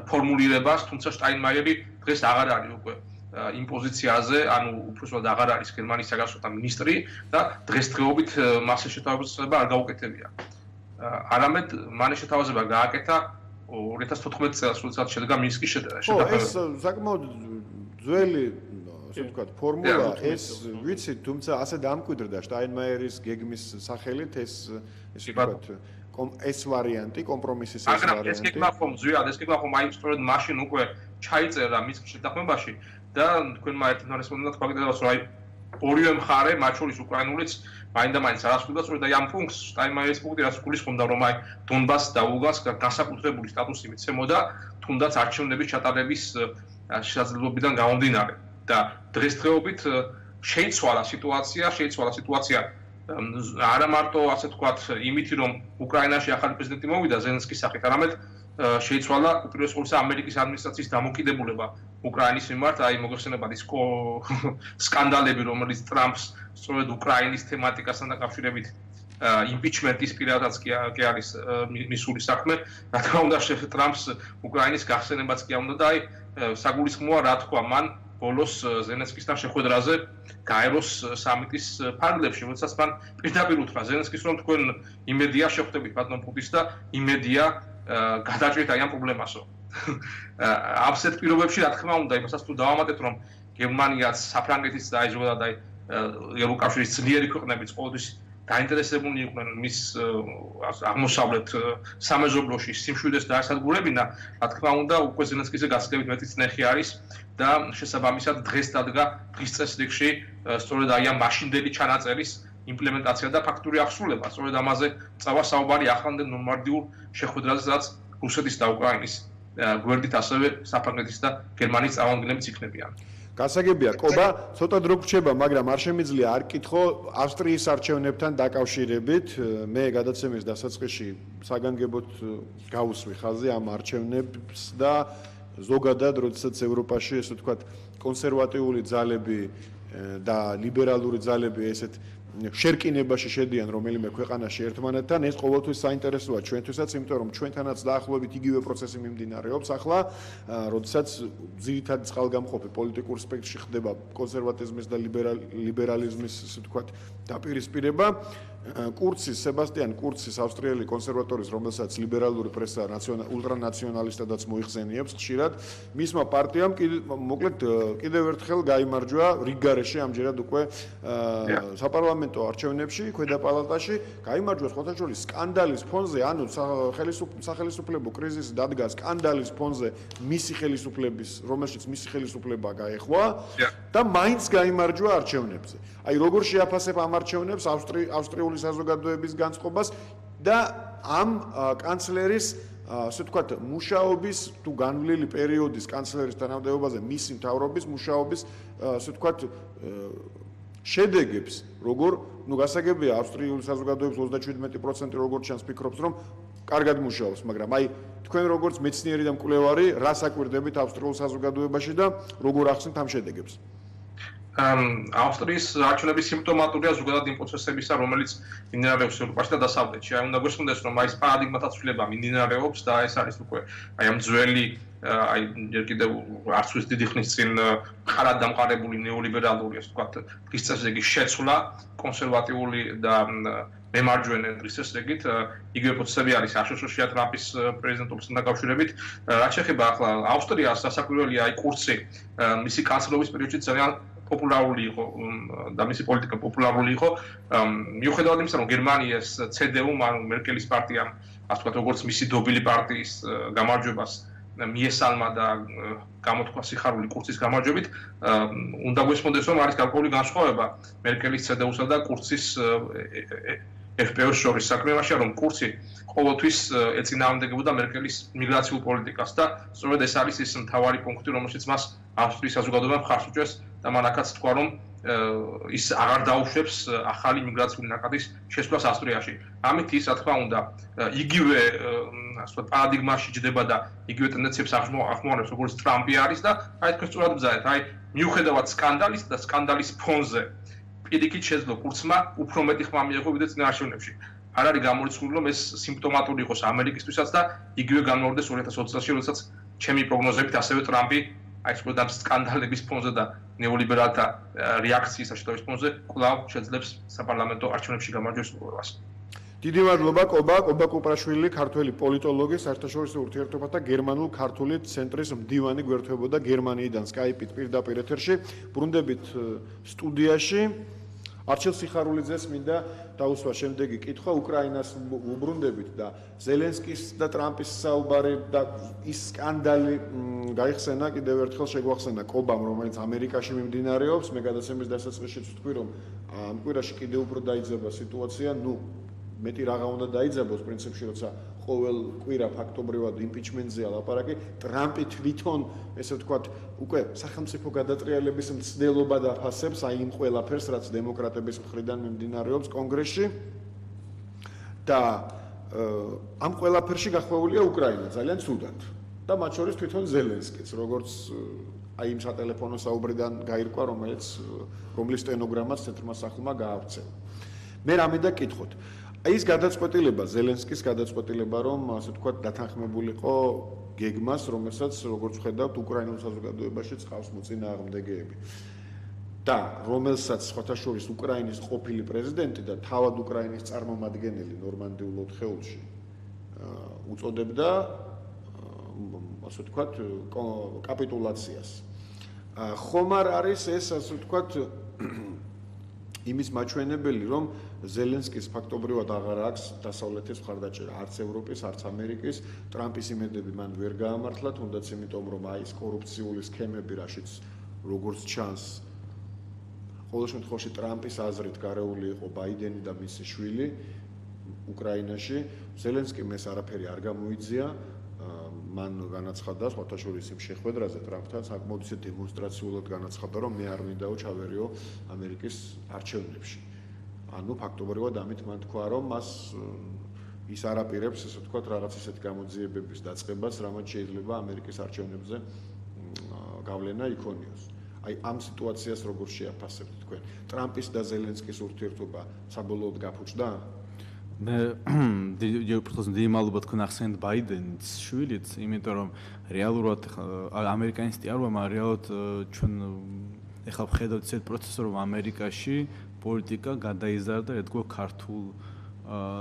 ფორმულირებას, თუმცა შტაინმაიერი დღეს აღარ არის უკვე იმ პოზიციაზე, ანუ უბრალოდ აღარ არის გერმანიის საგარეო მინისტრი და დღესდღეობით მასზე შეთავაზება არ გაუკეთებია. არამედ მან შეთავაზება გააკეთა 2014 წელს, როდესაც შედგა მინსკის შეთანხმება. ეს საკმაოდ ძველი, ასე ვთქვათ, ფორმულა, ეს ვიცით, თუმცა ასე დამკვიდრდა შტაინმაიერის გეგმის სახელით ეს ვთქვათ, ეს ვარიანტი, კომპრომისის ეს ვარიანტი. ეს გეგმა ხომ ზვიად, ეს გეგმა ხომ სწორედ მაშინ უკვე ჩაიწერა მინსკის შეთანხმებაში და თქვენმა ერთმანეთს უნდა თქვა, რომ ორივე მხარე, მათ შორის უკრაინულიც მაინდა-მაინც არ ასრულებს, სწორედ ამ პუნქტს შტაინმაიერის პუნქტი რაც გულისხმობდა, რომ დონბასს და ლუგანს განსაკუთრებული სტატუსი მიცემოდა, თუნდაც არჩევნების ჩატარების შესაძლებლობიდან გამომდინარე. და დღესდღეობით შეიცვალა სიტუაცია არა მარტო ასე ვთქვათ იმით, რომ უკრაინაში ახალი პრეზიდენტი მოვიდა ზელენსკის სახით, არამედ შეიცვალა უპირველეს ყოვლისა ამერიკის ადმინისტრაციის დამოკიდებულება უკრაინის მიმართ, მოგეხსენებათ ის სკანდალები, რომელიც ტრამპს სწორედ უკრაინის თემატიკასთან დაკავშირებით იმპიჩმენტის პირადაც კი არის მისული საქმე, რა თქმა უნდა ტრამპს უკრაინის გახსენებაც კი უნდა და საგულისხმოა რა თქვა მან ბოლოს ზელენსკისთან შეხვედრაზე გაეროს სამიტის ფარგლებში, როდესაც მან პირდაპირ უთხრა ზელენსკის, რომ თქვენ იმედია შეხვდებით ბატონ პუტინს და იმედია გადაჭრით ამ პრობლემასო. აფსეთ პირობებში რა თქმა უნდა, იმასაც თუ დავამატეთ, რომ გერმანიაც, საფრანგეთიც და ზოგადად ევროკავშირის ძლიერი ქვეყნებიც ყოველთვის დაინტერესებულნი იყვნენ მის აღმოსავლეთ სამეზობლოში სიმშვიდეს დაასადგურებინა, რა თქმა უნდა, უკვე ზელენსკიზე გასაგებით მეტი წნეხი არის და შესაბამისად დღეს დადგა დღის წესრიგში სწორედ ამ მაშინდელი ჩანაწერის იმპლემენტაცია და ფაქტური აღსრულება. სწორედ ამაზე წავა საუბარი ახლანდელ ნორმანდიულ შეხვედრაზე, რაც რუსეთის და უკრაინის გვერდით ასევე საფრანგეთის და გერმანიის წარმომადგენლებიც იქნებიან. გასაგებია, კობა, ცოტა დრო გრჩება, მაგრამ არ შემიძლია არ კითხო ავსტრიის არჩევნებთან დაკავშირებით. მე გადაცემის დასაწყისში საგანგებოდ გავუსვი ხაზი ამ არჩევნებს და ზოგადად, როდესაც ევროპაში, ესე ვთქვათ, კონსერვატიული ძალები და ლიბერალური ძალები ესეთ შერკინებაში შედიან რომელიმე ქვეყანაში ერთმანეთთან, ეს ყოველთვის საინტერესოა ჩვენთვისაც, იმიტომ რომ ჩვენთანაც დაახლოებით იგივე პროცესი მიმდინარეობს ახლა, როდესაც ძირითადი წყალგამყოფი პოლიტიკურ სპექტრში ხდება კონსერვატიზმის და ლიბერალიზმის, ასე ვთქვათ, დაპირისპირება. სებასტიან კურცის ავსტრიელი კონსერვატორის, რომელსაც ლიბერალური პრესა ულტრანაციონალისტადაც მოიხსენიებს ხშირად, მისმა პარტიამ მოკლედ კიდევ ერთხელ გაიმარჯვა რიგგარეში ამჯერად უკვე საპარლამენტო არჩევნებში, ქვედა პალატაში, გაიმარჯვა სხვათა შორის სკანდალის ფონზე, ანუ სახელისუფლებო კრიზისი დადგა სკანდალის ფონზე მისი ხელისუფლების, რომელშიც მისი ხელისუფლება გაეხვა და მაინც გაიმარჯვა არჩევნებზე. როგორ შეაფასებ ამ არჩევნებს ავსტრიული საზოგადოების განწყობას და ამ კანცლერის, ასე ვთქვათ, მუშაობის თუ განვლილი პერიოდის კანცლერის თანამდებობაზე მისი მთავრობის მუშაობის, ასე ვთქვათ, შედეგებს, როგორ, გასაგებია ავსტრიული საზოგადოების 37% როგორც ჩანს ფიქრობს, რომ კარგად მუშაობს, მაგრამ თქვენ როგორც მეცნიერი და მკვლევარი, რას აკვირდებით ავსტრიულ საზოგადოებაში და როგორ ახსნით ამ შედეგებს? ავსტრიის არჩევნები სიმპტომატურია ზოგადად იმ პროცესებისა, რომელიც მიმდინარეობს ევროპაში და დასავლეთში. უნდა გვესმოდეს, რომ ეს პარადიგმათა ცვლილება მიმდინარეობს და ეს არის უკვე ამ ძველი, ჯერ კიდევ არც ის დიდი ხნის წინ ხარად დამყარებული ნეოლიბერალური, ასე ვთქვათ, დღის წესრიგის შეცვლა, კონსერვატიული და მემარჯვენე დღის წესრიგით. იგივე პროცესები არის აშშ-ში ტრამპის პრეზიდენტობასთან დაკავშირებით. რაც შეეხება ახლა ავსტრიას, სასაკვირველია კურცი მისი კანცლერობის პერიოდში ძალიან პოპულარული იყო და მისი პოლიტიკა პოპულარული იყო. მიუხედავად იმისა, რომ გერმანიის CDU-მ, ანუ მერკელის პარტიამ, ასე ვთქვათ, როგორც მისი დობილი პარტიის გამარჯვებას მიესალმა და გამოთქვა სიხარული კურსის გამარჯვებით, უნდა გვესმოდეს, რომ არის გარკვეული განსხვავება მერკელის CDU-სა და კურსის FPÖ-ს შორის საქმეში, რომ კურსი ყოველთვის ეწინააღმდეგებოდა მერკელის მიგრაციულ პოლიტიკას და სწორედ ეს არის ის მთავარი პუნქტი, რომელშიც მას ავსტრიის საზოგადოებამ მხარს უჭერს და მან აქაც თქვა, რომ ის აღარ დაუშვებს ახალი მიგრაციული ნაკადის შესვლას ავსტრიაში. ამით ის, რა თქმა უნდა, იგივე პარადიგმაში ჯდება და იგივე ტენდენციებს ახმოვანებს, როგორც ტრამპი არის და აი თქვენ სწორად ბრძანეთ, აი მიუხედავად სკანდალის და სკანდალის ფონზე პირიქით შეძლო კურსმა უფრო მეტი ხმა მიიღო ვიდრე წინა არჩევნებში. არ არის გამორიცხული, რომ ეს სიმპტომატური იყოს ამერიკისთვისაც და იგივე განმავლდეს 2020 წელს, როდესაც ჩემი პროგნოზებით ასევე ტრამპი აი სწორედ სკანდალების ფონზე და ნეოლიბერალთა რეაქციის საშუალების ფონზე კვლავ შეძლებს საპარლამენტო არჩევნებში გამარჯვების მოგებას. დიდი მადლობა კობა კუპრაშვილი, ქართველი პოლიტოლოგი, საერთაშორისო ურთიერთობათა გერმანულ-ქართული ცენტრის მდივანი გვერდთვებოდა გერმანიიდან სკაიპით პირდაპირ ეთერში. ბრუნდებით სტუდიაში. არჩილ სიხარულიძეს მინდა დაუსვა შემდეგი კითხვა უკრაინას უბრუნდებით და ზელენსკის და ტრამპის საუბარი და ის სკანდალი გაიხსენა კიდევ ერთხელ შეგვახსენა კობამ, რომელიც ამერიკაში მიმდინარეობს. მე გადაცემის დასაწყისშიც ვთქვი, რომ ამ კვირაში კიდევ უფრო დაიძაბა სიტუაცია, მეტი რაღა უნდა დაიძაბოს პრინციპში, როცა ყოველ კვირა ფაქტობრივად იმპიჩმენტზეა ლაპარაკი, ტრამპი თვითონ, ესე ვთქვათ, უკვე სახელმწიფო გადატრიალების მცდელობა დაფასებს აი იმ ყველაფერს, რაც დემოკრატების მხრიდან მიმდინარეობს კონგრესში და ამ ყველაფერში გახვეულია უკრაინა ძალიან ცუდად და მათ შორის თვითონ ზელენსკიც, როგორც აი იმ სატელეფონო საუბრიდან გაირკვა, რომლის სტენოგრამაც ცენტრმა სახლმა გაავრცელა. მე რამე და კითხოთ. ის გადაწყვეტილება, ზელენსკის გადაწყვეტილება, რომ ასე ვთქვათ, დათანხმებულიყო გეგმას, რომელსაც როგორც ვხედავთ, უკრაინულ საზოგადოებაში წავს მოწინააღმდეგეები. და რომელსაც სხვათა შორის უკრაინის ყოფილი პრეზიდენტი და თავად უკრაინის წარმომადგენელი ნორმანდიულ ოთხეულში უწოდებდა, ასე ვთქვათ, კაპიტულაციას. ხომ არ არის ეს, ასე ვთქვათ, იმის მაჩვენებელი, რომ ზელენსკის ფაქტობრივად აღარ აქვს დასავლეთის მხარდაჭერა, არც ევროპის, არც ამერიკის, ტრამპის იმედები მან ვერ გაამართლა, თუნდაც იმიტომ, რომ აი ეს კორუფციული სქემები, რაშიც როგორც ჩანს, ყოველ შემთხვევაში ტრამპის აზრით გარეული იყო ბაიდენი და მისი შვილი უკრაინაში. ზელენსკიმ ეს არაფერი არ გამოიძია, მან განაცხადა, სხვათა შორის იმ შეხვედრაზე ტრამპთან საკმაოდ ისე დემონსტრაციულად განაცხადა, რომ მე არ მინდაო ჩავერიო ამერიკის არჩევნებში. ანუ ფაქტობრივად ამით მან თქვა, რომ მას ის არ აპირებს, ესე ვთქვათ, რაღაც ისეთი გამოძიებების დაწყებას, რამაც შეიძლება ამერიკის არჩევნებზე გავლენა იქონიოს. აი ამ სიტუაციას როგორ შეაფასებთ თქვენ? ტრამპის და ზელენსკის ურთიერთობა საბოლოოდ გაფუჭდა? მე დიდი მადლობა თქვენ ახსენეთ ბაიდენის შვილიც, იმიტომ რომ რეალურად ამერიკანისტი არ ვარ, მაგრამ რეალურად ჩვენ ეხლა ვხედავთ ისეთ პროცესს, რომ ამერიკაში პოლიტიკა გადაიზარდა ერთგვარ ქართულ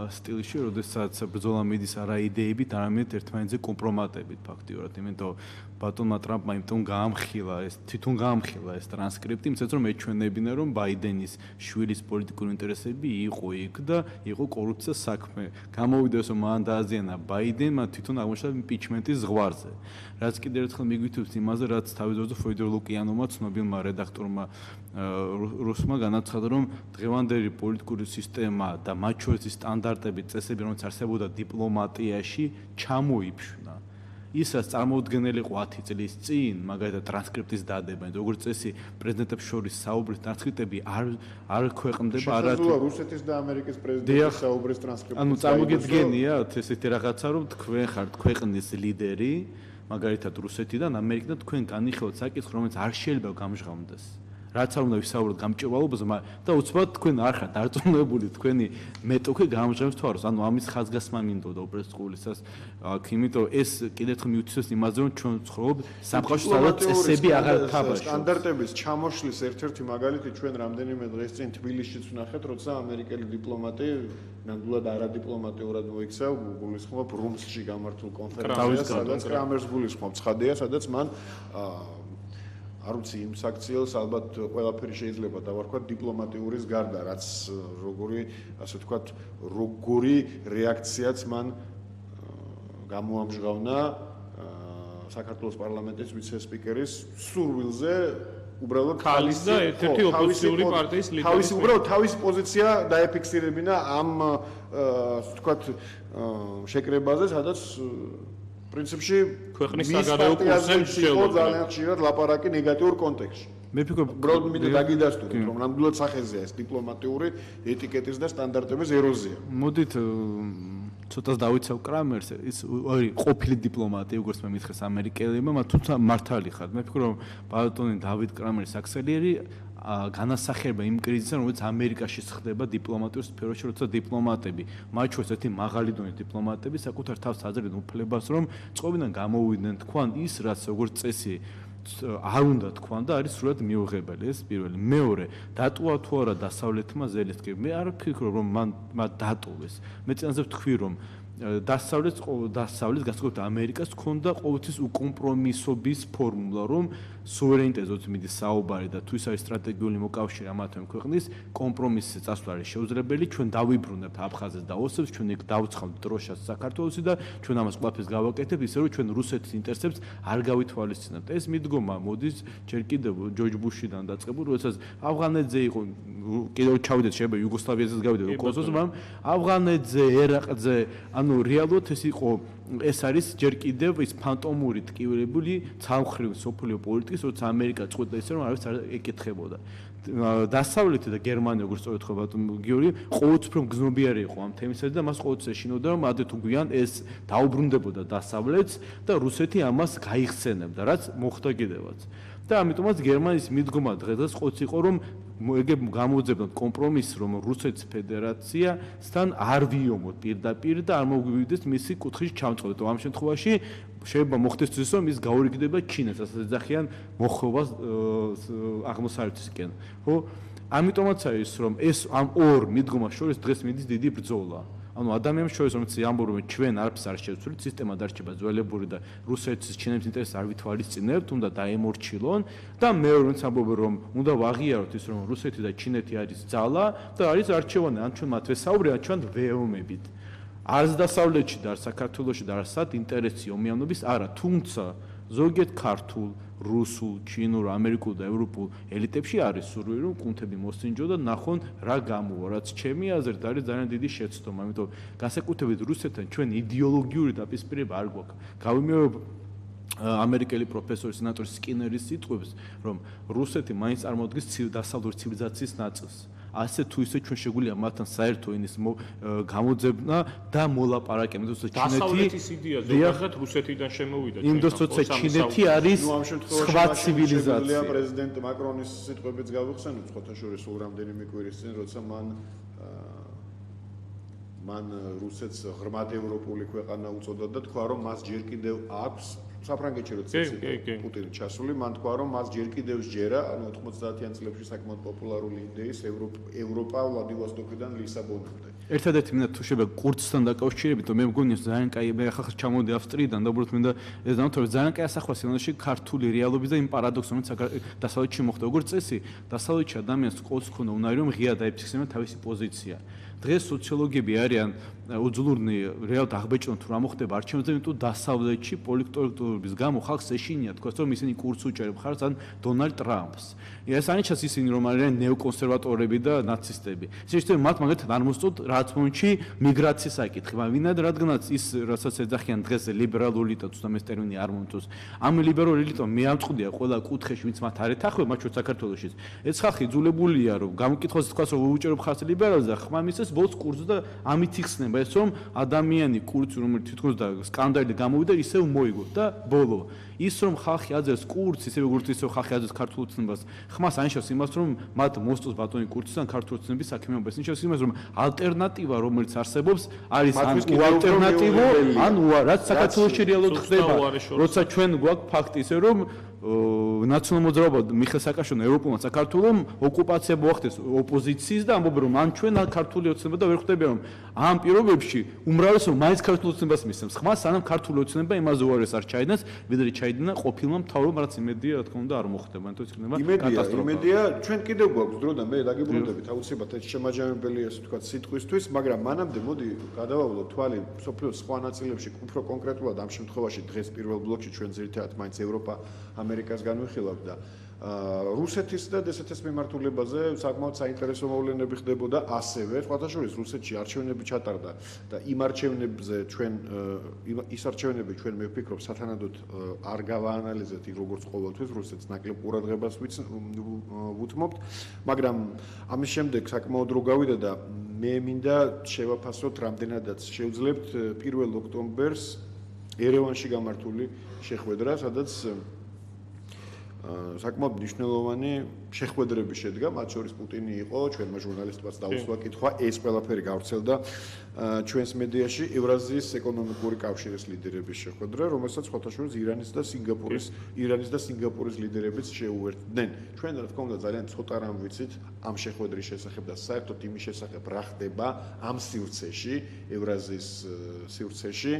სტილში, როდესაც ბრძოლა მიდის არა იდეებით, არამედ ერთმანეთზე კომპრომატებით ფაქტიურად, იმიტომ ბატონმა ტრამპმა იმიტომ გაამხილა ეს თვითონ გაამხილა ეს ტრანსკრიპტი, იმცაც რომ ეჩვენებინა, რომ ბაიდენის შვილის პოლიტიკური ინტერესები იყო იქ და იყო კორუფციას საქმე. გამოვიდა რომ მან დააზიანა ბაიდენმა თვითონ აღმოჩნდა იმპიჩმენტის ზღვარზე. რაც კიდევ ერთხელ მიგვითითებს იმაზე, რაც თავის დროზე ფედორ ლუკიანოვმა ცნობილმა რედაქტორმა რუსმა განაცხადა, რომ დღევანდელი პოლიტიკური სისტემა და მათ შორის სტანდარტები, წესები, რომელიც არსებობდა დიპლომატიაში, ჩამოიფშნა. ის რაც წარმოუდგენელი იყო 10 წლის წინ, მაგალითად ტრანსკრიპტის დადება, როგორც წესი პრეზიდენტებს შორის საუბრის ტრანსკრიპტები არ ქვეყნდება არათუ რუსეთის და ამერიკის პრეზიდენტის საუბრის ტრანსკრიპტი. ანუ წარმოგიდგენიათ ესეთი რაღაცა, რომ თქვენ ხართ ქვეყნის ლიდერი, მაგალითად რუსეთიდან, ამერიკიდან თქვენ განიხილოთ საკითხს, რომელიც არ შეიძლება გამჟღავნდეს. რაც არ უნდა ვისაუბროთ გამჭვირვალობაზე და უცბად თქვენ არ ხართ დარწმუნებული თქვენი მეტოქე გამჟღავნებს თვალს, ანუ ამის ხაზგასმა მინდოდა უპრესკულისას, იმიტომ ეს კიდევ ერთხელ მიუთითებს იმაზე, რომ ჩვენ ვცხოვრობთ სამყაროში, სადაც წესები აღარ თამაშობს. სტანდარტების ჩამოშლის ერთ-ერთი მაგალითი ჩვენ რამდენიმე დღეს წინ თბილისშიც ვნახეთ, როცა ამერიკელი დიპლომატი ნამდვილად არადიპლომატიურად მოიქცა, გულისხმობ რუმსში გამართულ კონფერენციას, სადაც კრამერს გულისხმობ ცხადია, სადაც მან არ ვიცი იმ საქციელს ალბათ ყველაფერი შეიძლება დავარქვათ დიპლომატიურის გარდა, რაც როგორი, ასე ვთქვათ, როგორი რეაქციაც მან გამოამჟღავნა საქართველოს პარლამენტის ვიცე-სპიკერის სურვილზე უბრალოდ ქალის და ერთ-ერთი ოპოზიციური პარტიის ლიდერის თავისი უბრალოდ თავისი პოზიცია დაეფიქსირებინა ამ ვთქვათ შეკრებაზე, სადაც პრინციპში ქვეყნის საგარეო კურსზე მსჯელობდნენ. ძალიან ხშირად ლაპარაკი ნეგატიურ კონტექსტში. მე ფიქრობ უბრალოდ მინდა დაგიდასტუროთ, რომ ნამდვილად სახეზეა ეს დიპლომატიური ეტიკეტის და სტანდარტების ეროზია. მოდით ცოტას დავიცავ კრამერს, ის ორი ყოფილი დიპლომატი, როგორც მე მითხრეს ამერიკელებმა, მათ თუმცა მართალი ხარ. მე ფიქრობ, ბატონი დავით კრამერის აქსელიერი განასახიერება იმ კრიზისს, რომელიც ამერიკაში ხდება დიპლომატიურ სფეროში, როცა დიპლომატები, მათ შორის ერთი მაღალი დონის დიპლომატები საკუთარ თავს აძლევენ უფლებას, რომ წყობიდან გამოვიდნენ თქვან ის, რაც როგორც წესი არ უნდა თქვან და არის სრულად მიუღებელი. ეს პირველი. მეორე, დატოვა თუ არა დასავლეთმა ზელენსკიმ. მე არ ვფიქრობ, რომ მან დატოვეს. მე წინაზე ვთქვი, რომ დასავლეთს განსაკუთრებით ამერიკას ჰქონდა ყოველთვის უკომპრომისობის ფორმულა, რომ სუვერენიტეტზე მიდის საუბარი და თუ ის არის სტრატეგიული მოკავშირე ამათო ქვეყნის კომპრომისზე წასვლა არის შეუძლებელი. ჩვენ დავიბრუნებთ აფხაზეთს და ოსებს, ჩვენ იქ დავცხავთ დროშას საქართველოსი და ჩვენ ამას ყველაფერს გავაკეთებთ ისე რომ ჩვენ რუსეთის ინტერესებს არ გავითვალისწინებთ. ეს მიდგომა მოდის ჯერ კიდევ ჯორჯ ბუშიდან დაწყებული, როდესაც ავღანეთზე იყო კიდევ ჩავიდეთ შეიძლება იუგოსლავიაზეც გავიდეთ კოსოვოს, მაგრამ ავღანეთზე, ერაყზე, ანუ რეალურად ეს არის ჯერ კიდევ ის ფანტომური ტკივილებული ცალმხრივი სოფლიო პოლიტიკის, როცა ამერიკა წყვეტდა ისე რომ არავის არ ეკითხებოდა. დასავლეთი და გერმანია, როგორც სწორედ ხო ბატონ გიორგი, ყოველთვის უფრო მგზნობიარე იყო ამ თემისაზე და მას ყოველთვის ეშინოდა, რომ ადრე თუ გვიან ეს დაუბრუნდებოდა დასავლეთს და რუსეთი ამას გაიხსენებდა, რაც მოხდა კიდევაც. და ამიტომაც გერმანიის მიდგომა დღეს ყოველთვის იყო, რომ ეგ გამოუძებნოთ კომპრომისს, რომ რუსეთის ფედერაციასთან არ ვიომოთ პირდაპირ და არ მოგვივიდეს მისი კუთხის ჩამწყვეტა. ამ შემთხვევაში შეიძლება მოხდეს ის, რომ ის გაურიგდება ჩინეთს, ასე ეძახიან მოხობას აღმოსავლეთისკენ. ხო? ამიტომაც არის, რომ ეს ამ ორ მიდგომას შორის დღეს მიდის დიდი ბრძოლა. ანუ ადამიანებს შორის რომელიც ამბობენ, რომ ჩვენ არაფერს არ შევცვლით, სისტემა დარჩება ძველებური და რუსეთის ჩინეთის ინტერესს არ ვითვალისწინებთ, უნდა დაემორჩილონ და მეორეც ამბობენ, რომ უნდა ვაღიაროთ ის, რომ რუსეთი და ჩინეთი არის ძალა და არის არჩევანი, ან ჩვენ მათ ვესაუბრეთ, ან ჩვენ ვეომებით. არც დასავლეთში და არც საქართველოში და არც სად ინტერესი ომიანობის არა, თუმცა ზოგიერთ ქართულ, რუსულ, ჩინურ, ამერიკულ და ევროპულ ელიტებში არის სურვილი, რომ კუნთები მოსინჯო და ნახონ რა გამოვა, რაც ჩემი აზრით არის ძალიან დიდი შეცდომა, ამიტომ განსაკუთრებით რუსეთთან ჩვენ იდეოლოგიური დაპირისპირება არ გვაქვს. გავიმეორებ ამერიკელი პროფესორი სენატორი სკინერის სიტყვებს, რომ რუსეთი მაინც წარმოადგენს დასავლური ცივილიზაციის ნაწილს. ასე თუ ისე ჩვენ შეგვიძლია მათთან საერთო ენის გამოძებნა და მოლაპარაკება, თუმცა ჩინეთი დასავლეთის იდეა ზოგადად რუსეთიდან შემოვიდა. იმდროს თორე ჩინეთი არის სხვა ცივილიზაცია. პრეზიდენტ მაკრონის სიტყვებიც გავიხსენოთ შეხოთაშორის სულ რამდენიმე კვირის წინ, როცა მან რუსეთს ღრმად ევროპული ქვეყანა უწოდა და თქვა, რომ მას ჯერ კიდევ აქვს საფრანგეთში როცა პუტინი ჩასული, მან თქვა, რომ მას ჯერ კიდევ სჯერა, ანუ 90-იან წლებში საკმაოდ პოპულარული იდეის ევროპა ვლადივოსტოკიდან ლისაბონამდე. ერთადერთი მინდა თუ შეიძლება კურსთან დაკავშირებით, მე მგონი ძალიან კაი, მე ახლა ჩამოვედი ავსტრიიდან და უბრალოდ მინდა ეს დავთვალე, ძალიან კაი ასახვა სინონიმში ქართული რეალობის და იმ პარადოქსს, რომელიც დასავლეთში მოხდა. როგორც წესი, დასავლეთში ადამიანს ყოველთვის ჰქონდა უნარი, რომ ღია დაიფიქსირებინა თავისი პოზიცია. დღეს სოციოლოგები არიან უძლურნი რეალურად აღბეჭდონ თუ რა მოხდება არჩევნებზე, იმიტომ დასავლეთში პოლიტიკურობის გამო ხალხს ეშინია თქვა, რომ ისინი კურსს უჭერენ მხარს ან დონალდ ტრამპს. ეს არნიშნავს ისინი, რომ არიან ნეოკონსერვატორები და ნაცისტები. ისინი მათ მაგალითად არ მოსწოთ რაც მომენტში მიგრაციის საკითხი, მაგრამ ვინად რადგანაც ის რასაც ეძახიან დღეს ლიბერალური ელიტა, თუმცა ეს ტერმინი არ მომწონს. ამ ლიბერალური ელიტამ მეამწყდია ყველა კუთხეში, ვინც მათ არ ეთანხმება, მათ შორის საქართველოშიც. ეს ხალხი იძულებულია, რომ გამოკითხოს თქვას, რომ უჭერებ ხარს ლიბერალზე, ხმამისეს ბოლოს კურსს და ამით იხსნება ეს, რომ ადამიანი კურსი, რომელიც თითქოს და სკანდალი გამოვიდა, ისევ მოიგო და ბოლო. ის რომ ხალხი აძლევს კურსს, ისე როგორც ისევ ხალხი აძლევს ქართულ ცნებას, ხმას ანიშნავს იმას, რომ მათ მოსწოს ბატონი კურსიდან ქართულ ცნების საქმიანობა. ეს ნიშნავს იმას, რომ ალტერნატივა, რომელიც არსებობს, არის ან უალტერნატივო, ან რაც საქართველოში რეალურად ხდება. როცა ჩვენ გვაქვს ფაქტი ისე, რომ ნაციონალურ მოძრაობა მიხეილ სააკაშვილმა ევროპულმა საქართველოს ოკუპაცია მოახდენს ოპოზიციის და ამბობენ რომ მან ჩვენ ქართული ოცნება და ვერ ხვდებიან რომ ამ პირობებში უმრავლესობა მაინც ქართულ ოცნებას მისცემს. ხმა სანამ ქართული ოცნება იმაზე უარეს არ ჩაიდნეს, ვიდრე ჩაიდინა ყოფილმა მთავრობამ, რაც იმედია რა თქმა უნდა არ მოხდება. ანუ ეს იქნება კატასტროფა. იმედია ჩვენ კიდევ გვაქვს დრო და მე დაგიბრუნდებით აუცილებლად ეს შემაჯამებელი ასე ვთქვათ სიტყვისთვის, მაგრამ მანამდე მოდი გადავავლოთ თვალი სოფლიოს სხვა ნაწილებში, უფრო კონკრეტულად ამ შემთხვევაში დღეს პირველ ბლოკში ჩვენ ძირითადად მაინც ევროპა, ამერიკას განვიხილავთ და რუსეთის და დსთ-ს მიმართულებაზე საკმაოდ საინტერესო მოვლენები ხდებოდა ასევე, სხვათა შორის რუსეთში არჩევნები ჩატარდა და იმ არჩევნებზე ის არჩევნები ჩვენ მე ვფიქრობ სათანადოდ არ გავაანალიზეთ იქ როგორც ყოველთვის რუსეთს ნაკლებ ყურადღებას ვუთმობთ, მაგრამ ამის შემდეგ საკმაოდ რო გავიდა და მე მინდა შევაფასოთ რამდენადაც შევძლებთ 1 ოქტომბერს ერევანში გამართული შეხვედრა, სადაც საკმაოდ მნიშვნელოვანი შეხვედრები შედგა, მათ შორის პუტინი იყო, ჩვენმა ჟურნალისტებმაც დაუსვა კითხვა, ეს ყველაფერი გავრცელდა ჩვენს მედიაში ევრაზიის ეკონომიკური კავშირის ლიდერების შეხვედრა, რომელსაც სხვათა შორის ირანის და სინგაპურის ლიდერებიც შეუერთდნენ. ჩვენ რა თქმა უნდა ძალიან ცოტა რამ ვიცით ამ შეხვედრის შესახებ და საერთოდ იმის შესახებ რა ხდება ამ სივრცეში, ევრაზიის სივრცეში.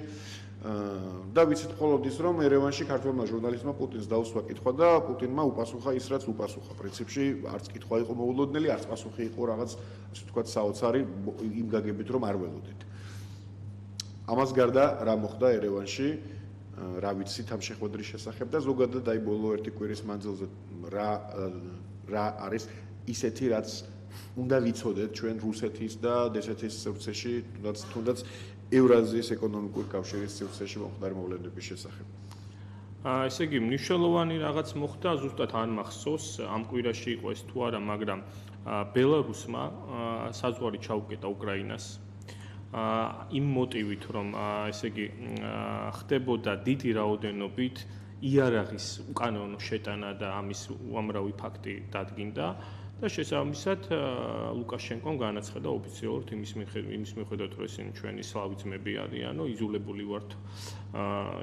და ვიცით მხოლოდ ის რომ ერევანში ქართველმა ჟურნალისტმა პუტინს დაუსვა კითხვა და პუტინმა უპასუხა ის რაც უპასუხა. პრინციპში არც კითხვა იყო მოულოდნელი, არც პასუხი იყო რაღაც ასე ვთქვათ საოცარი იმ გაგებით რომ არ ველოდით. ამას გარდა რა მოხდა ერევანში, რა ვიცით ამ შეხვედრის შესახებ და ზოგადად აი ბოლო ერთი კვირის მანძილზე რა არის ისეთი რაც უნდა ვიცოდეთ ჩვენ რუსეთის და დსთ-ს სივრცეში, თუნდაც ევრაზიის ეკონომიკური კავშირის სივრცეში მომხდარი მოვლენების შესახებ. ესე იგი, მნიშვნელოვანი რაღაც მოხდა, ზუსტად არ მახსოვს, ამ კვირაში იყო ეს თუ არა, მაგრამ ბელარუსმა საზღვარი ჩაუკეტა უკრაინას. იმ მოტივით, რომ ესე იგი, ხდებოდა დიდი რაოდენობით იარაღის უკანონო შეტანა და ამის უამრავი ფაქტი დადგინდა. და შესაბამისად ლუკაშენკომ განაცხადა ოფიციალურად იმის მიხედვით, რომ ისინი ჩვენი სლავი ძმები არიანო, იზოლებული ვართ,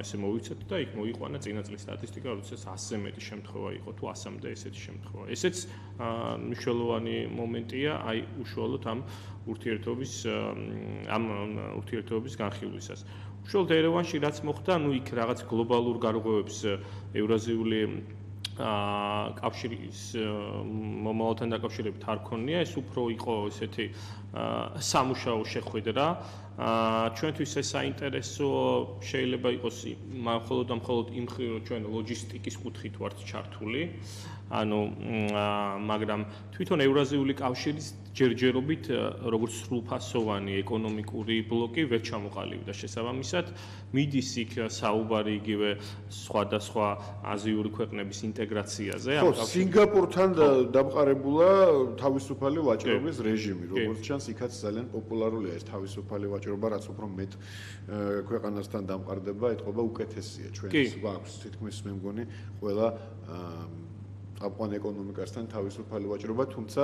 ესე მოვიცეთ და იქ მოიყვანა წინა წლის სტატისტიკა, როდესაც 100-ზე მეტი შემთხვევა იყო თუ 100-მდე ესეთი შემთხვევა. ესეც მნიშვნელოვანი მომენტია, აი უშუალოდ ამ ურთიერთობების განხილვისას. უშუალოდ ერევანში რაც მოხდა, ნუ იქ რაღაც გლობალურ გარღვევებს ევრაზიული კავშირის მომავალთან დაკავშირებით არ ქონია, ეს უფრო იყო ესეთი სამუშაო შეხვედრა. ჩვენთვის ეს საინტერესო შეიძლება იყოს მხოლოდ იმ მხრივ, რომ ჩვენ ლოჯისტიკის კუთხით ვართ ჩართული. ანუ მაგრამ თვითონ ევრაზიული კავშირის ჯერჯერობით როგორც სრულფასოვანი ეკონომიკური ბლოკი ვერ ჩამოყალიბდა შესაბამისად მიდის იქ საუბარი იგივე სხვადასხვა აზიური ქვეყნების ინტეგრაციაზე. ხო, სინგაპურთან დამყარებულა თავისუფალი ვაჭრობის რეჟიმი, როგორც ჩანს, იქაც ძალიან პოპულარულია ეს თავისუფალი ვაჭრობა, რაც უფრო მეტ ქვეყანასთან დამყარდება, ეთყობა უკეთესია ჩვენს გვაქვს თითქმის მე მგონი ყველა აფხან ეკონომიკასთან თავისუფალი ვაჭრობა, თუმცა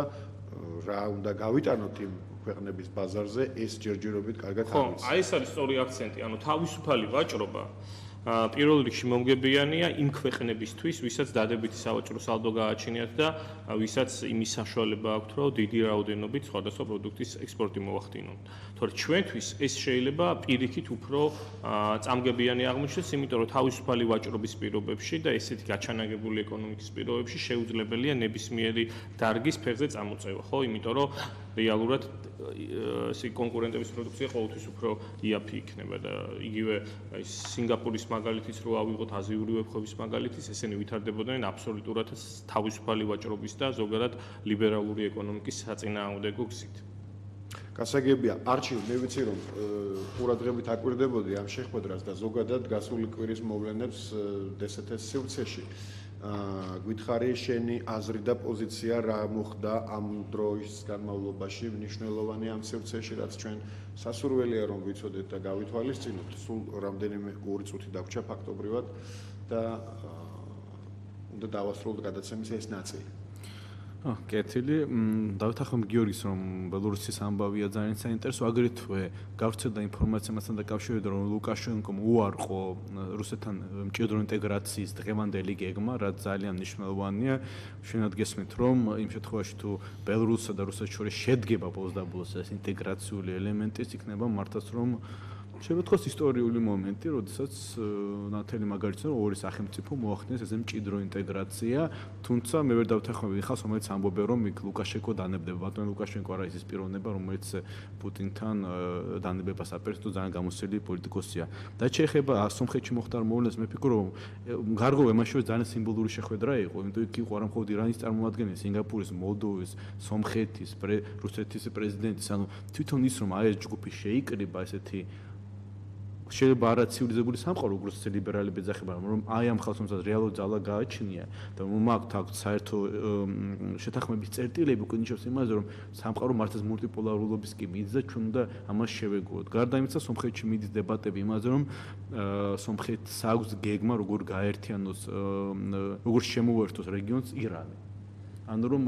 რა უნდა გავიტანოთ იმ ქვეყნების ბაზარზე, ეს ჯერჯერობით კარგად არ ვიცი. აი ეს არის სწორი აქცენტი, ანუ თავისუფალი ვაჭრობა პირველ რიგში მომგებიანია იმ ქვეყნებისთვის, ვისაც დადებითი სავაჭრო სალდო გააჩნიათ და ვისაც იმის საშუალება აქვთ, რომ დიდი რაოდენობით სხვადასხვა პროდუქტის ექსპორტი მოახდინონ. თორე ჩვენთვის ეს შეიძლება პირიქით უფრო წამგებიანი აღმოჩნდეს, იმიტომ რომ თავისუფალი ვაჭრობის პირობებში და ესეთი გაჩანაგებული ეკონომიკის პირობებში შეუძლებელია ნებისმიერი დარგის ფეხზე წამოწევა, ხო? იმიტომ რომ რეალურად ესე კონკურენტების პროდუქცია ყოველთვის უფრო იაფი იქნება და იგივე სინგაპურის მაგალითიც რო ავიღოთ აზიური ვებხების მაგალითიც, ესენი ვითარდებოდნენ აბსოლუტურად თავისუფალი ვაჭრობის და ზოგადად ლიბერალური ეკონომიკის საწინააღმდეგო გზით. გასაგებია, არჩილ, მე ვიცი რომ ყურადღებით აკვირდებოდი ამ შეხვედრას და ზოგადად გასული კვირის მოვლენებს დსთ-ს სივრცეში. გითხარი შენი აზრი და პოზიცია რა მოხდა ამ დროის განმავლობაში მნიშვნელოვანი ამ სივრცეში, რაც ჩვენ სასურველია რომ ვიცოდეთ და გავითვალისწინოთ. სულ რამდენიმე 2 წუთი დაგვრჩა ფაქტობრივად და უნდა დავასრულოთ გადაცემის ეს ნაწილი. კეთილი. დავთანხმებ გიორგის, რომ ბელორუსის ამბავია ძალიან საინტერესო. აგრეთვე გავრცელდა ინფორმაცია მასთან დაკავშირებით, რომ ლუკაშენკომ უარყო რუსეთთან მჭიდრო ინტეგრაციის დღევანდელი გეგმა, რაც ძალიან მნიშვნელოვანია. შენად გესმით, რომ იმ შემთხვევაში თუ ბელორუსსა და რუსეთს შორის შედგება ბოლოს და ბოლოს ეს ინტეგრაციული ელემენტი, იქნება მართლაც რომ შევეთქოს ისტორიული მომენტი, როდესაც ნათელი მაგალითად ორი სახელმწიფო მოახდინეს ესე მჭიდრო ინტეგრაცია, თუმცა მე ვერ დავთანხმები ხალხს, რომელიც ამბობენ, რომ იქ ლუკაშენკო დანებდება. ბატონ ლუკაშენკო არა ის პიროვნება, რომელიც პუტინთან დანებებას აპირებს, თუ ძალიან გამოსილი პოლიტიკოსია. და შეეხება სომხეთში მოხდარ მოვლენას, მე ფიქრობ, რომ გარღვევა იმაშივე ძალიან სიმბოლური შეხვედრა იყო, იმიტომ იქ იყო არა მხოლოდ ირანის წარმომადგენელი, სინგაპურის, მოლდოვის, სომხეთის, რუსეთის პრეზიდენტის, ანუ თვითონ ის რომ აი ეს ჯგუფი შეიკრიბა ესეთი შეიძლება არა ცივილიზებული სამყარო, როგორც ლიბერალები ეძახება, რომ აი ამ ხალხს თუმცა რეალურად ძალა გააჩნია და მაგთ აქვს საერთო შეთანხმების წერტილები, უკვე ნიშნავს იმაზე, რომ სამყარო მართლაც მულტიპოლარულობის კი მიდის და ჩვენ უნდა ამას შევეგუოთ. გარდა იმისა, სომხეთში მიდის დებატები იმაზე, რომ სომხეთს აქვს გეგმა, როგორ გააერთიანოს, როგორ შემოუერთოს რეგიონს ირანი. ანუ რომ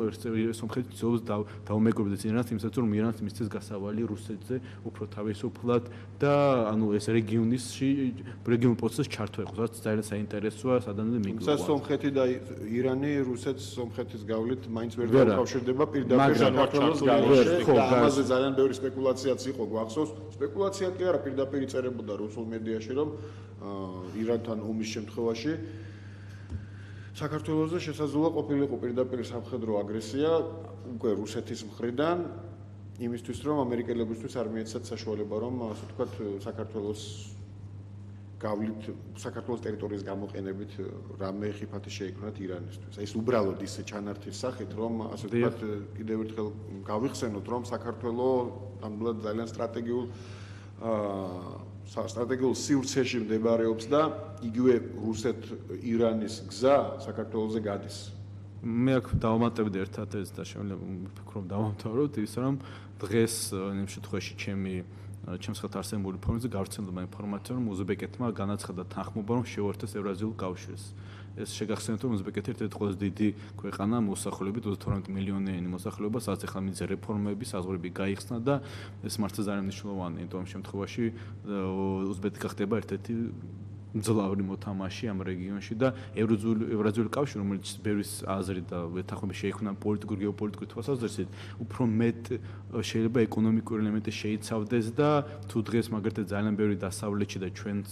სომხეთი ცდილობს დაუმეგობრდეს ირანს, იმისათვის რომ ირანს მისცეს გასავალი რუსეთზე უფრო თავისუფლად და ანუ ეს რეგიონულ პროცესს ჩართვა იყოს, რაც ძალიან საინტერესოა, სადანვე მიგვიყვანს. თუმცა სომხეთი და ირანი რუსეთს სომხეთის გავლით მაინც ვერ დაუკავშირდება პირდაპირ საქართველოს გავლით. და ამაზე ძალიან ბევრი სპეკულაციაც იყო, გვახსოვს. სპეკულაცია კი არა, პირდაპირ იწერებოდა რუსულ მედიაში, რომ ირანთან ომის შემთხვევაში საქართველოზე შესაძლოა ყოფილიყო პირდაპირ სამხედრო აგრესია უკვე რუსეთის მხრიდან იმისთვის რომ ამერიკელებისთვის არ მიეცათ საშუალება რომ ასე ვთქვათ საქართველოს გავლით საქართველოს ტერიტორიის გამოყენებით რამე ხიფათი შეიქმნათ ირანისთვის. ეს უბრალოდ ის ჩანართის სახით რომ ასე ვთქვათ კიდევ ერთხელ გავიხსენოთ რომ საქართველოს ნამდვილად ძალიან სტრატეგიულ სივრცეში მდებარეობს და იგივე რუსეთ-ირანის გზა საქართველოზე გადის. მე აქ დავამატებდი ერთად ეს და შემიძლია ვფიქრობ დავამთავროთ ის რომ დღეს იმ შემთხვევაში ჩემს ხელთ არსებული ფორმაზე გავრცელდება ინფორმაცია რომ უზბეკეთმა განაცხადა თანხმობა რომ შეუერთეს ევრაზიულ კავშირს. ეს შეგახსენოთ რომ უზბეკეთი ერთ-ერთი ყველაზე დიდი ქვეყანა მოსახლეობით 32 მილიონიანი მოსახლეობა, სადაც ახლა მიდის რეფორმები, საზღვრები გაიხსნა და ეს მართლა ძალიან მნიშვნელოვანია, იმიტომ რომ შემთხვევაში უზბეკეთი ხდება ერთ-ერთი მძლავრი მოთამაშე ამ რეგიონში და ევრაზიული კავშირი, რომელიც ბევრის აზრით და ეთანხმება შეიქმნა პოლიტიკური გეოპოლიტიკური თვალსაზრისით, უფრო მეტ შეიძლება ეკონომიკური ელემენტი შეიცავდეს და თუ დღეს მაგალითად ძალიან ბევრი დასავლეთში და ჩვენს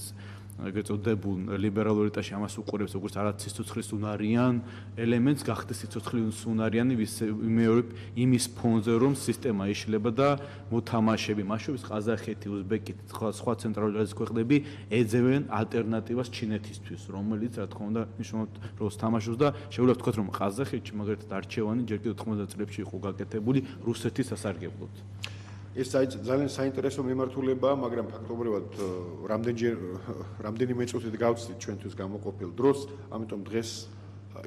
ეგრეთ წოდებულ ლიბერალურ ეტაში ამას უყურებს როგორც არც სიცოცხლის უნარიან ელემენტს გახდეს სიცოცხლის უნარიანი მეორე იმის ფონზე რომ სისტემა იშლება და მოთამაშეები მასშტაბის ყაზახეთი, უზბეკეთი, სხვა ცენტრალური აზიის ქვეყნები ეძებენ ალტერნატივას ჩინეთისთვის, რომელიც რა თქმა უნდა მნიშვნელოვნად როლს თამაშობს და შეგვიძლია ვთქვათ რომ ყაზახეთში მაგალითად არჩევანი ჯერ კიდევ 90 წლებში იყო გაკეთებული რუსეთის სასარგებლოდ. ეს ძალიან საინტერესო მიმართულებაა, მაგრამ ფაქტობრივად რამდენიმე წუთით გავცდით ჩვენთვის გამოყოფილ დროს, ამიტომ დღეს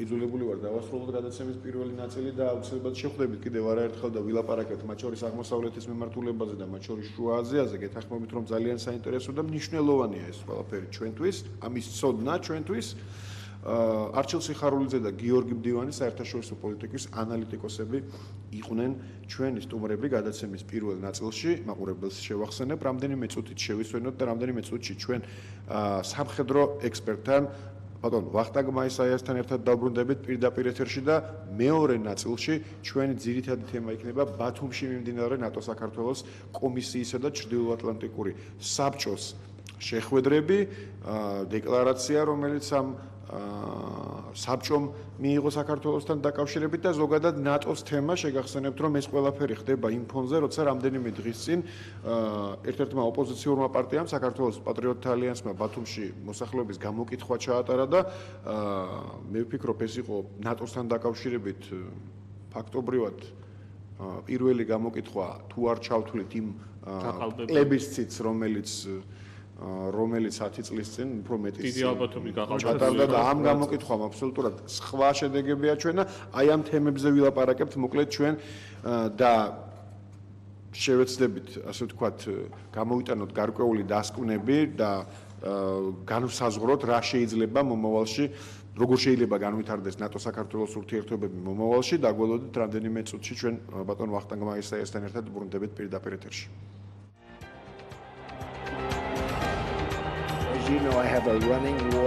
იძულებული ვარ დავასრულოთ გადაცემის პირველი ნაწილი და აუცილებლად შევხვდებით კიდევ არაერთხელ და ვილაპარაკებთ მათ შორის აღმოსავლეთის მიმართულებაზე და მათ შორის შუა აზიაზე, გეთანხმებით რომ ძალიან საინტერესო და მნიშვნელოვანია ეს ყველაფერი ჩვენთვის, ამის ცოდნა ჩვენთვის. არჩილ სიხარულიძე და გიორგი მდივანი საერთაშორისო პოლიტიკის ანალიტიკოსები იყვნენ ჩვენი სტუმრები გადაცემის პირველ ნაწილში. მაყურებელს შევახსენებ, რამდენიმე წუთით შევისვენოთ და რამდენიმე წუთში ჩვენ სამხედრო ექსპერტთან ბატონ ვახტანგ მაისაიასთან ერთად დავბრუნდებით პირდაპირ ეთერში და მეორე ნაწილში ჩვენი ძირითადი თემა იქნება ბათუმში მიმდინარე ნატო-საქართველოს კომისიისა და ჩრდილოატლანტიკური საბჭოს შეხვედრები, დეკლარაცია, რომელიც ამ საბჭომ მიიღო საქართველოსთან დაკავშირებით და ზოგადად ნატოს თემა შეგახსენებთ რომ ეს ყველაფერი ხდება იმ ფონზე, როცა რამდენიმე დღის წინ ერთ-ერთმა ოპოზიციურმა პარტიამ საქართველოს პატრიოტთა ალიანსმა ბათუმში მოსახლეობის გამოკითხვა ჩაატარა და მე ვფიქრობ ეს იყო ნატოსთან დაკავშირებით ფაქტობრივად პირველი გამოკითხვა თუ არ ჩავთვლით იმ პლებისციტს რომელიც 10 წლის წინ უფრო მეტი ჩატარდა და ამ გამოკითხვამ აბსოლუტურად სხვა შედეგები აჩვენა. აი ამ თემებზე ვილაპარაკებთ მოკლედ ჩვენ და შევეცდებით ასე ვთქვათ გამოვიტანოთ გარკვეული დასკვნები და განვსაზღვროთ რა შეიძლება მომავალში როგორ შეიძლება განვითარდეს ნატო-საქართველოს ურთიერთობები მომავალში დაგველოდით რამდენიმე წუთში ჩვენ ბატონ ვახტანგ მაისაიასთან ერთად ბრუნდებით პირდაპირ ეთერში. As you know, I have a running war